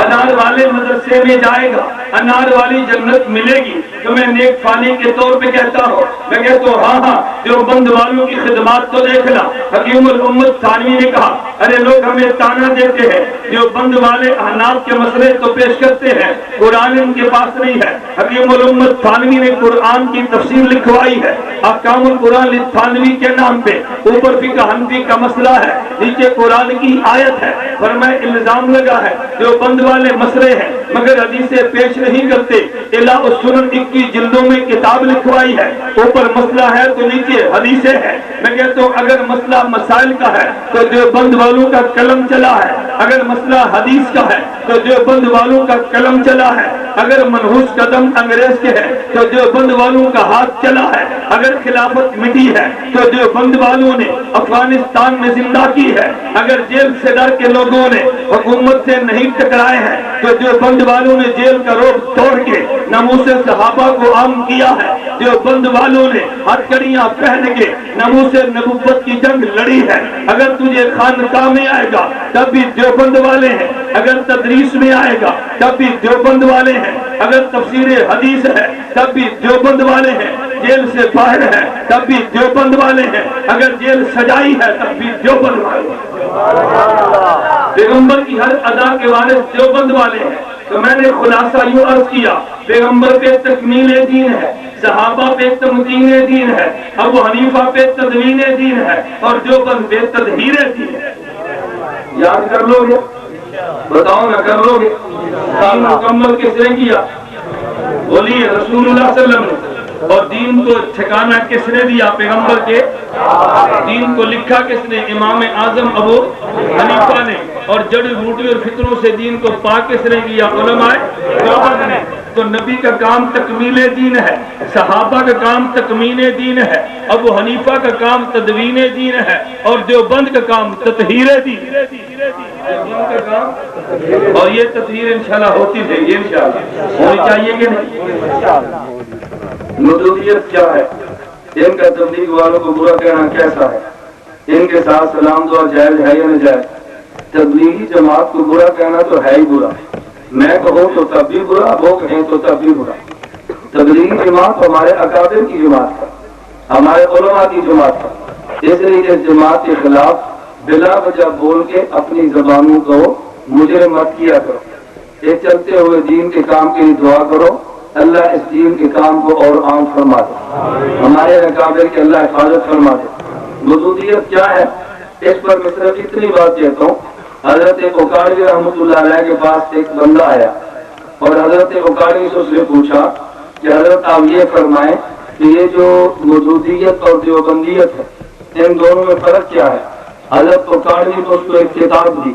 انار والے مدرسے میں جائے گا انار والی جنت ملے گی. تو میں نیک فانی کے طور پہ کہتا ہوں، میں کہتا ہوں ہاں دیوبند والوں کی خدمات تو دیکھنا۔ حکیم الامت تھانوی نے کہا ارے لوگ ہمیں تانا دیتے ہیں، دیوبند والے احناف کے مسئلے تو پیش کرتے ہیں، قرآن ان کے پاس نہیں ہے۔ حکیم الامت تھانوی نے قرآن کی تفسیر لکھوائی ہے، احکام القرآن تھانوی کے نام پہ، اوپر فقہ حنفی کا مسئلہ ہے، نیچے قرآن کی آیت ہے۔ فرمائے الزام لگا ہے دیوبند والے مسئلے ہیں مگر حدیثیں پیش نہیں کرتے، الہ السنن 21 جلدوں میں کتاب لکھوائی ہے، اوپر مسئلہ ہے تو نیچے حدیثیں ہیں۔ میں کہتا ہوں اگر مسئلہ مسائل کا ہے تو دیوبند والوں کا قلم چلا ہے، اگر مسئلہ حدیث کا ہے تو دیوبند والوں کا قلم چلا ہے، اگر منحوس قدم انگریز کے ہے تو دیوبند والوں کا ہاتھ چلا ہے، اگر خلافت مٹی ہے تو دیوبند والوں نے افغانستان میں زندہ کی ہے، اگر جیل سے ڈر کے لوگوں نے حکومت سے نہیں ٹکرائے ہیں تو دیوبند والوں نے جیل کا روپ توڑ کے ناموس صحابہ کو عام کیا ہے، دیوبند والوں نے ہتھکڑیاں پہن کے ناموس نبوت کی جنگ لڑی ہے۔ اگر تجھے خانقاہ میں آئے گا تب بھی دیوبند والے ہیں، اگر تدریس میں آئے گا تب بھی دیوبند والے ہیں، اگر تفسیر حدیث ہے تب بھی دیوبند والے ہیں، جیل سے باہر ہے تب بھی دیوبند والے ہیں، اگر جیل سجائی ہے تب بھی دیوبند والے ہیں۔ پیغمبر کی ہر ادا کے وارث دیوبند والے ہیں۔ تو میں نے خلاصہ یوں عرض کیا، پیغمبر پہ تکمیل دین ہے، صحابہ پہ تمکین دین ہے، ابو حنیفہ پہ تدوین دین ہے، اور دیوبند پہ تطہیر دین ہے۔ یاد کر لو گے؟ بتاؤ نہ کر لو گے؟ دین مکمل کس نے کیا؟ بولیے رسول اللہ صلی اللہ علیہ وسلم نے۔ اور دین کو ٹھکانہ کس نے دیا؟ پیغمبر کے۔ دین کو لکھا کس نے؟ امام اعظم ابو حنیفہ نے۔ اور جڑی بوٹی اور فطروں سے دین کو پاک کس نے کیا؟ علماء دیوبند نے۔ تو نبی کا کام تکمیل دین ہے، صحابہ کا کام تکمین دین ہے، ابو حنیفہ کا کام تدوین دین ہے، اور دیوبند کا کام تطہیر دین کا کام۔ اور یہ تطہیر انشاءاللہ ہوتی رہے گی، انشاءاللہ ہونی چاہیے کہ نہیں؟ مودودیت کیا ہے؟ ان کا تبلیغ والوں کو برا کہنا کیسا ہے؟ ان کے ساتھ سلام دعا جائز ہے یا ناجائز؟ تبلیغی جماعت کو برا کہنا تو ہے ہی برا، میں کہوں تو تب بھی برا، وہ کہیں تو تب بھی برا۔ تبلیغی جماعت ہمارے اکابر کی جماعت ہے، ہمارے علماء کی جماعت ہے، اس لیے اس جماعت کے خلاف بلا وجہ بول کے اپنی زبانوں کو مجرم مت کیا کرو۔ یہ چلتے ہوئے دین کے کام کے لیے دعا کرو، اللہ اس دین کے کام کو اور عام فرما دے، ہمارے اکابر کی اللہ حفاظت فرما دے۔ مودودیت کیا ہے؟ اس پر میں صرف اتنی بات کہتا ہوں، حضرت اوقاری رحمۃ اللہ علیہ کے پاس ایک بندہ آیا اور حضرت اوقاری سے اس نے پوچھا کہ حضرت آپ یہ فرمائیں کہ یہ جو مودودیت اور دیوبندیت ہے ان دونوں میں فرق کیا ہے؟ حضرت اوقاری نے اس کو ایک کتاب دی،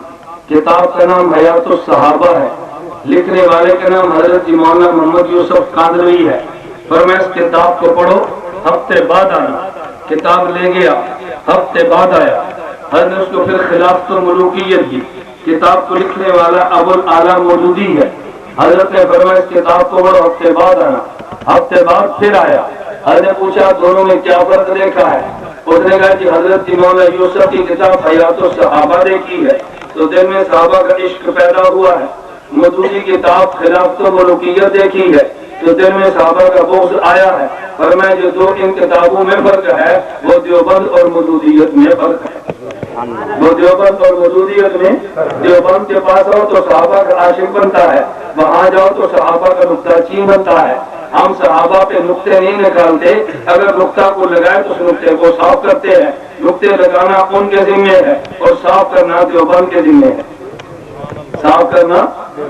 کتاب کا نام حیات الصحابہ ہے، لکھنے والے کا نام حضرت مولانا محمد یوسف قادری ہے۔ فرمایا اس کتاب کو پڑھو، ہفتے بعد آنا۔ کتاب لے گیا، ہفتے بعد آیا، حضرت نے اس کو پھر خلافت الملوکیت دی، کتاب کو لکھنے والا ابو الاعلیٰ مودودی ہے۔ حضرت نے فرمایا اس کتاب کو پڑھو، ہفتے بعد آنا۔ ہفتے بعد پھر آیا، حضرت نے پوچھا دونوں میں کیا فرق دیکھا ہے؟ اس نے کہا کہ حضرت مولانا یوسف کی کتاب حیات الصحابہ دیکھی ہے تو دل میں صحابہ کا عشق پیدا ہوا ہے، مودودی کتاب خلافت الملوکیت دیکھی ہے تو دل میں صحابہ کا بغض آیا ہے۔ فرمایا جو دو ان کتابوں میں فرق ہے وہ دیوبند اور مودودیت میں فرق ہے۔ وہ دیوبند اور مودودیت میں، دیوبند کے پاس آؤ تو صحابہ کا عاشق بنتا ہے، وہاں جاؤ تو صحابہ کا نکتہ چین بنتا ہے۔ ہم صحابہ پہ نقطے نہیں نکالتے، اگر نقطہ کو لگائے تو اس نقطے کو صاف کرتے ہیں۔ نقطے لگانا ان کے ذمہ ہے اور صاف کرنا دیوبند کے ذمہ ہے، صاف کرنا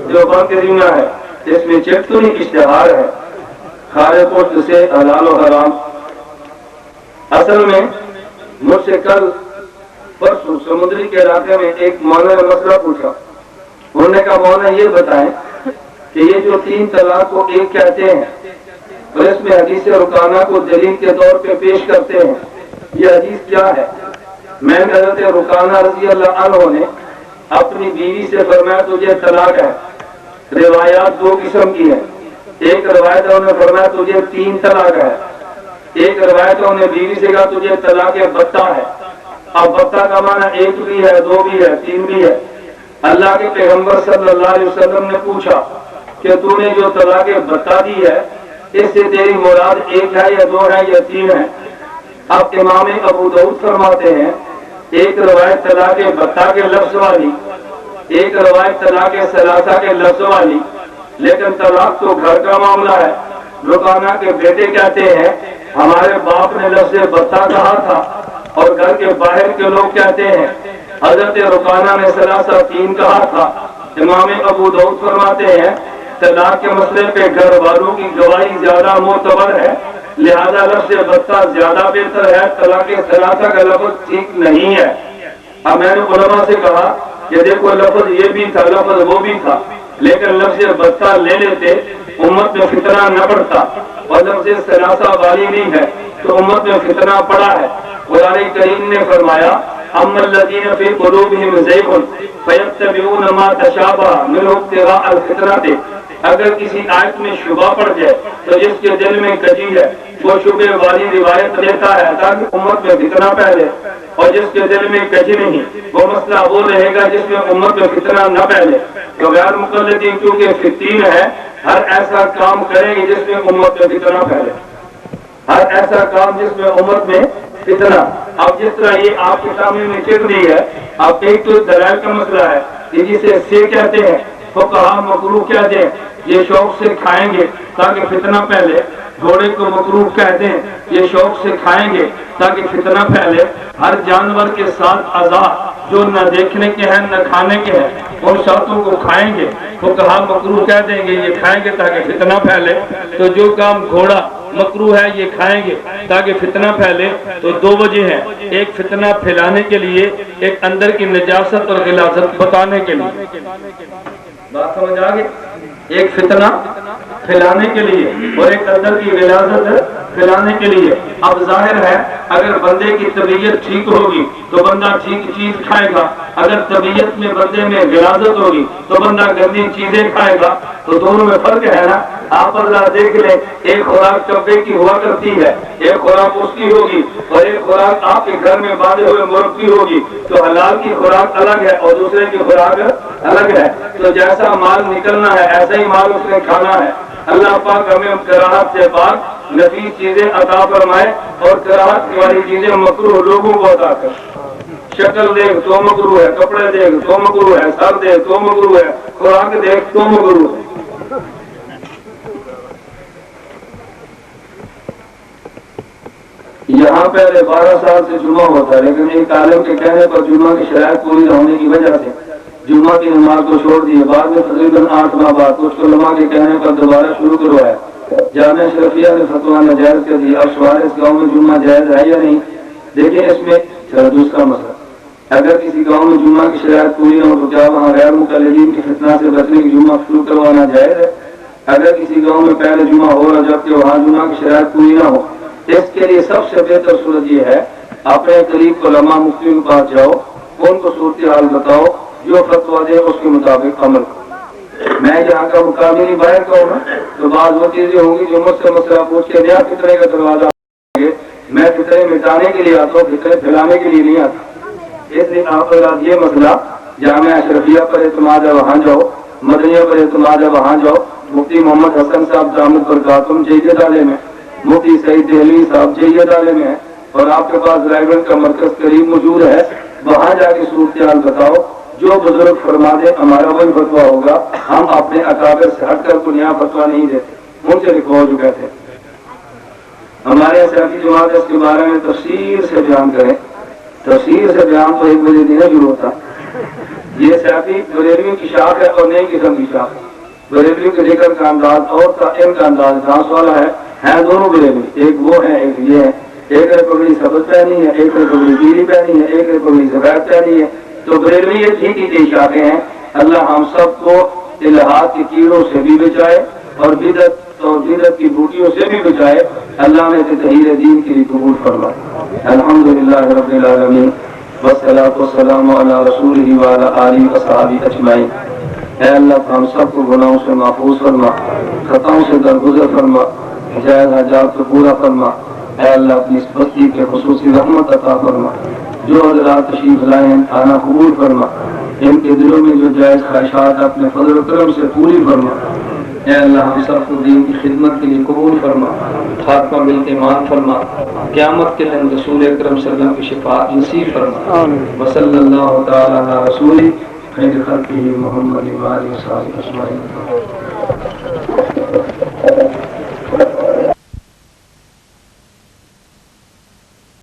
دیوبند کے ذمہ ہے۔ اس میں چیک تو نہیں، اشتہار ہے، خارج پوسٹ سے حلال و حرام۔ اصل میں مجھ سے کل پرسوں سمندری کے علاقے میں ایک مولانا نے مسئلہ پوچھا، انہوں نے کہا مولانا یہ بتائیں کہ یہ جو 3 طلاق کو ایک کہتے ہیں اور اس میں حدیث رکانہ کو دلیل کے طور پہ پیش کرتے ہیں، یہ حدیث کیا ہے؟ میں نے حضرت رکانہ رضی اللہ عنہ نے اپنی بیوی سے فرمایا تجھے طلاق ہے۔ روایات 2 قسم کی ہیں، ایک روایت انہوں نے فرمایا تجھے 3 طلاق ہے، ایک روایت انہوں نے بیوی سے کہا تجھے طلاق بتہ ہے۔ اب بتہ کا معنی 1 بھی ہے، 2 بھی ہے، 3 بھی ہے۔ اللہ کے پیغمبر صلی اللہ علیہ وسلم نے پوچھا کہ تو نے جو طلاق بتہ دی ہے اس سے تیری مراد ایک ہے یا دو ہے یا تین ہے؟ اب امام ابو داؤد فرماتے ہیں ایک روایت طلاق بتا کے لفظ والی، ایک روایت طلاق ثلاثہ کے لفظ والی، لیکن طلاق تو گھر کا معاملہ ہے۔ رکانہ کے بیٹے کہتے ہیں ہمارے باپ نے لفظ بتا کہا تھا، اور گھر کے باہر کے لوگ کہتے ہیں حضرت رکانہ نے ثلاثہ تین کہا تھا۔ امام ابو داؤد فرماتے ہیں طلاق کے مسئلے پہ گھر والوں کی گواہی زیادہ معتبر ہے، لہذا لفظ بتا زیادہ بہتر ہے، طلاق ثلاثہ کا لفظ ٹھیک نہیں ہے۔ اب میں نے علماء سے کہا کہ دیکھو لفظ یہ بھی تھا، لفظ وہ بھی تھا، لیکن لفظ بتا لے لیتے امت میں فتنہ نہ پڑتا، اور لفظ ثلاثہ والی نہیں ہے تو امت میں فتنہ پڑا ہے۔ قرآن کریم نے فرمایا اما الذین فی قلوبہم زیغ فیتبعون ما تشابہ منہ ابتغاء الفتنہ، اگر کسی آیت میں شبہ پڑ جائے تو جس کے دل میں کجی ہے وہ شبے والی روایت لیتا ہے تاکہ امت میں فتنہ پھیلے، اور جس کے دل میں کجی نہیں وہ مسئلہ وہ رہے گا جس میں امت میں فتنہ نہ پھیلے۔ تو غیر مقلدین کیونکہ فتین ہے، ہر ایسا کام کریں گے جس میں امت میں فتنہ پھیلے، ہر ایسا کام جس میں امت میں فتنہ۔ اب جس طرح یہ آپ کے سامنے میں چک دی ہے، اب ایک تو دلائل کا مسئلہ ہے کہ جسے سے کہتے ہیں فقہا مکروہ کہتے ہیں، یہ شوق سے کھائیں گے تاکہ فتنہ پھیلے، گھوڑے کو مکروہ کہتے ہیں یہ شوق سے کھائیں گے تاکہ فتنہ پھیلے۔ ہر جانور کے ساتھ اعضاء جو نہ دیکھنے کے ہیں نہ کھانے کے ہیں ان ساتوں کو کھائیں گے، فقہا مکروہ کہہ دیں گے یہ کھائیں گے تاکہ فتنہ پھیلے۔ تو جو کام گھوڑا مکروہ ہے یہ کھائیں گے تاکہ فتنہ پھیلے، تو دو وجہ ہیں، ایک فتنہ پھیلانے کے لیے، ایک اندر کی نجاست اور غلاظت بتانے کے لیے۔ بات سمجھ آ گئی؟ ایک فتنہ پھیلانے کے لیے اور ایک اندر کی غلاظت پھیلانے کے لیے۔ اب ظاہر ہے اگر بندے کی طبیعت ٹھیک ہوگی تو بندہ ٹھیک چیز کھائے گا، اگر طبیعت میں بندے میں غلاظت ہوگی تو بندہ گندی چیزیں کھائے گا، تو دونوں میں فرق ہے نا۔ آپ اللہ دیکھ لیں، ایک خوراک چوبے کی ہوا کرتی ہے، ایک خوراک اس کی ہوگی، اور ایک خوراک آپ کے گھر میں باندھے ہوئے مرغ کی ہوگی، تو حلال کی خوراک الگ ہے اور دوسرے کی خوراک الگ ہے۔ تو جیسا مال نکلنا ہے ایسا ہی مال اس نے کھانا ہے۔ اللہ پاک ہمیں کراہت سے پاک نفیس چیزیں عطا فرمائے، اور کراہت والی چیزیں مکروہ لوگوں کو عطا کر۔ شکل دیکھ تو مکروہ ہے، کپڑے دیکھ تو مکروہ ہے، سر دیکھ تو مکروہ ہے، خوراک دیکھ تو مکروہ ہے۔ یہاں پہلے 12 سال سے جمعہ ہوتا ہے، لیکن ایک عالم کے کہنے پر جمعہ کی شرائط پوری نہ ہونے کی وجہ سے جمعہ کی نماز کو چھوڑ دیے۔ بعد میں تقریباً 8 ماہ بعد کچھ علماء کے کہنے پر دوبارہ شروع کروایا۔ جامعہ اشرفیہ نے فتویٰ ناجائز کر دیا۔ اب سوال اس گاؤں میں جمعہ جائز ہے یا نہیں؟ دیکھیں اس میں دوسرا مسئلہ، اگر کسی گاؤں میں جمعہ کی شرائط پوری نہ ہو تو کیا وہاں غیر مقلدین کی فتنہ سے بچنے کی جمعہ شروع کروانا جائز ہے؟ اگر کسی گاؤں میں پہلے جمعہ ہو رہا جبکہ وہاں جمعہ کی شرائط پوری نہ ہو، اس کے لیے سب سے بہتر صورت یہ ہے اپنے قریب علماء مفتیوں کے پاس جاؤ، ان کو صورتحال بتاؤ، جو فتویٰ دے اس کے مطابق عمل کرو۔ میں یہاں کا مقامی نہیں باہر کا ہوں نا، تو بعض وہ چیزیں ہوں گی جو مجھ سے مسئلہ پوچھ کے نیا فطرے کا دروازہ گے، میں فطرے مٹانے کے لیے آتا ہوں، فطرے پھیلانے کے لیے نہیں آتا۔ اس لیے آپ یہ مسئلہ جامعہ اشرفیہ پر اعتماد ہے وہاں جاؤ، مدنیہ پر اعتماد ہے وہاں جاؤ، مفتی محمد حسن صاحب دامت برکاتہم جیدہ ڈالے میں، مفتی سعید دہلوی صاحب جیدہ ڈالے میں ہے، اور آپ کے پاس رائبن کا مرکز قریب موجود ہے، وہاں جا کے صورتحال بتاؤ، جو بزرگ فرما دے ہمارا وہی فتویٰ ہوگا۔ ہم اپنے اکابر سے ہٹ کر کو نیا فتویٰ نہیں دیتے، ان سے لکھواؤ جو کہتے ہیں۔ ہمارے سیاسی جماعت اس کے بارے میں تفصیل سے بیان کریں، تفصیل سے بیان تو 1 بجے دینا شروع ہوتا۔ یہ سیاسی بریلوی کی شاخ ہے اور نئی قسم کی شاخ ہے۔ بریلوی کے ذکر کا انداز اور ان کا انداز ڈانس والا ہے دونوں بریلوی، ایک وہ ہے ایک یہ ہے، ایک نے پگڑی سبز پہنی ہے، ایک نے پگڑی پیلی پہنی ہے، ایک نے پگڑی سفید پہنی ہے، تو بریلوی یہ ٹھیک ہی شاخیں ہیں۔ اللہ ہم سب کو الہاد کے کیڑوں سے بھی بچائے اور بدعت کی بوٹیوں سے بھی بچائے۔ اللہ نے تطہیر دین کے لیے قبول فرمائے۔ الحمدللہ رب العالمین والصلاۃ والسلام علی رسولہ وعلی آلہ وصحبہ اجمعین۔ اے اللہ ہم سب کو گناہوں سے محفوظ فرما، خطاؤں سے درگزر فرما، جائز حاجات کو پورا فرما۔ اے اللہ اپنی اس بستی کے خصوصی رحمت عطا فرما۔ جو حضرات تشریف لائے ہیں آنا قبول فرما، ان کے دلوں میں جو جائز خواہشات اپنے فضل و کرم سے پوری فرما۔ اے اللہ ہم سب کو دین کی خدمت کے لیے قبول فرما، خاتمہ بالایمان فرما، قیامت کے دن رسول اکرم صلی اللہ علیہ وسلم کی شفاعت نصیب فرما۔ وصلی اللہ تعالی علی رسول خیر خلقہ محمد و آلہ و صحبہ اجمعین۔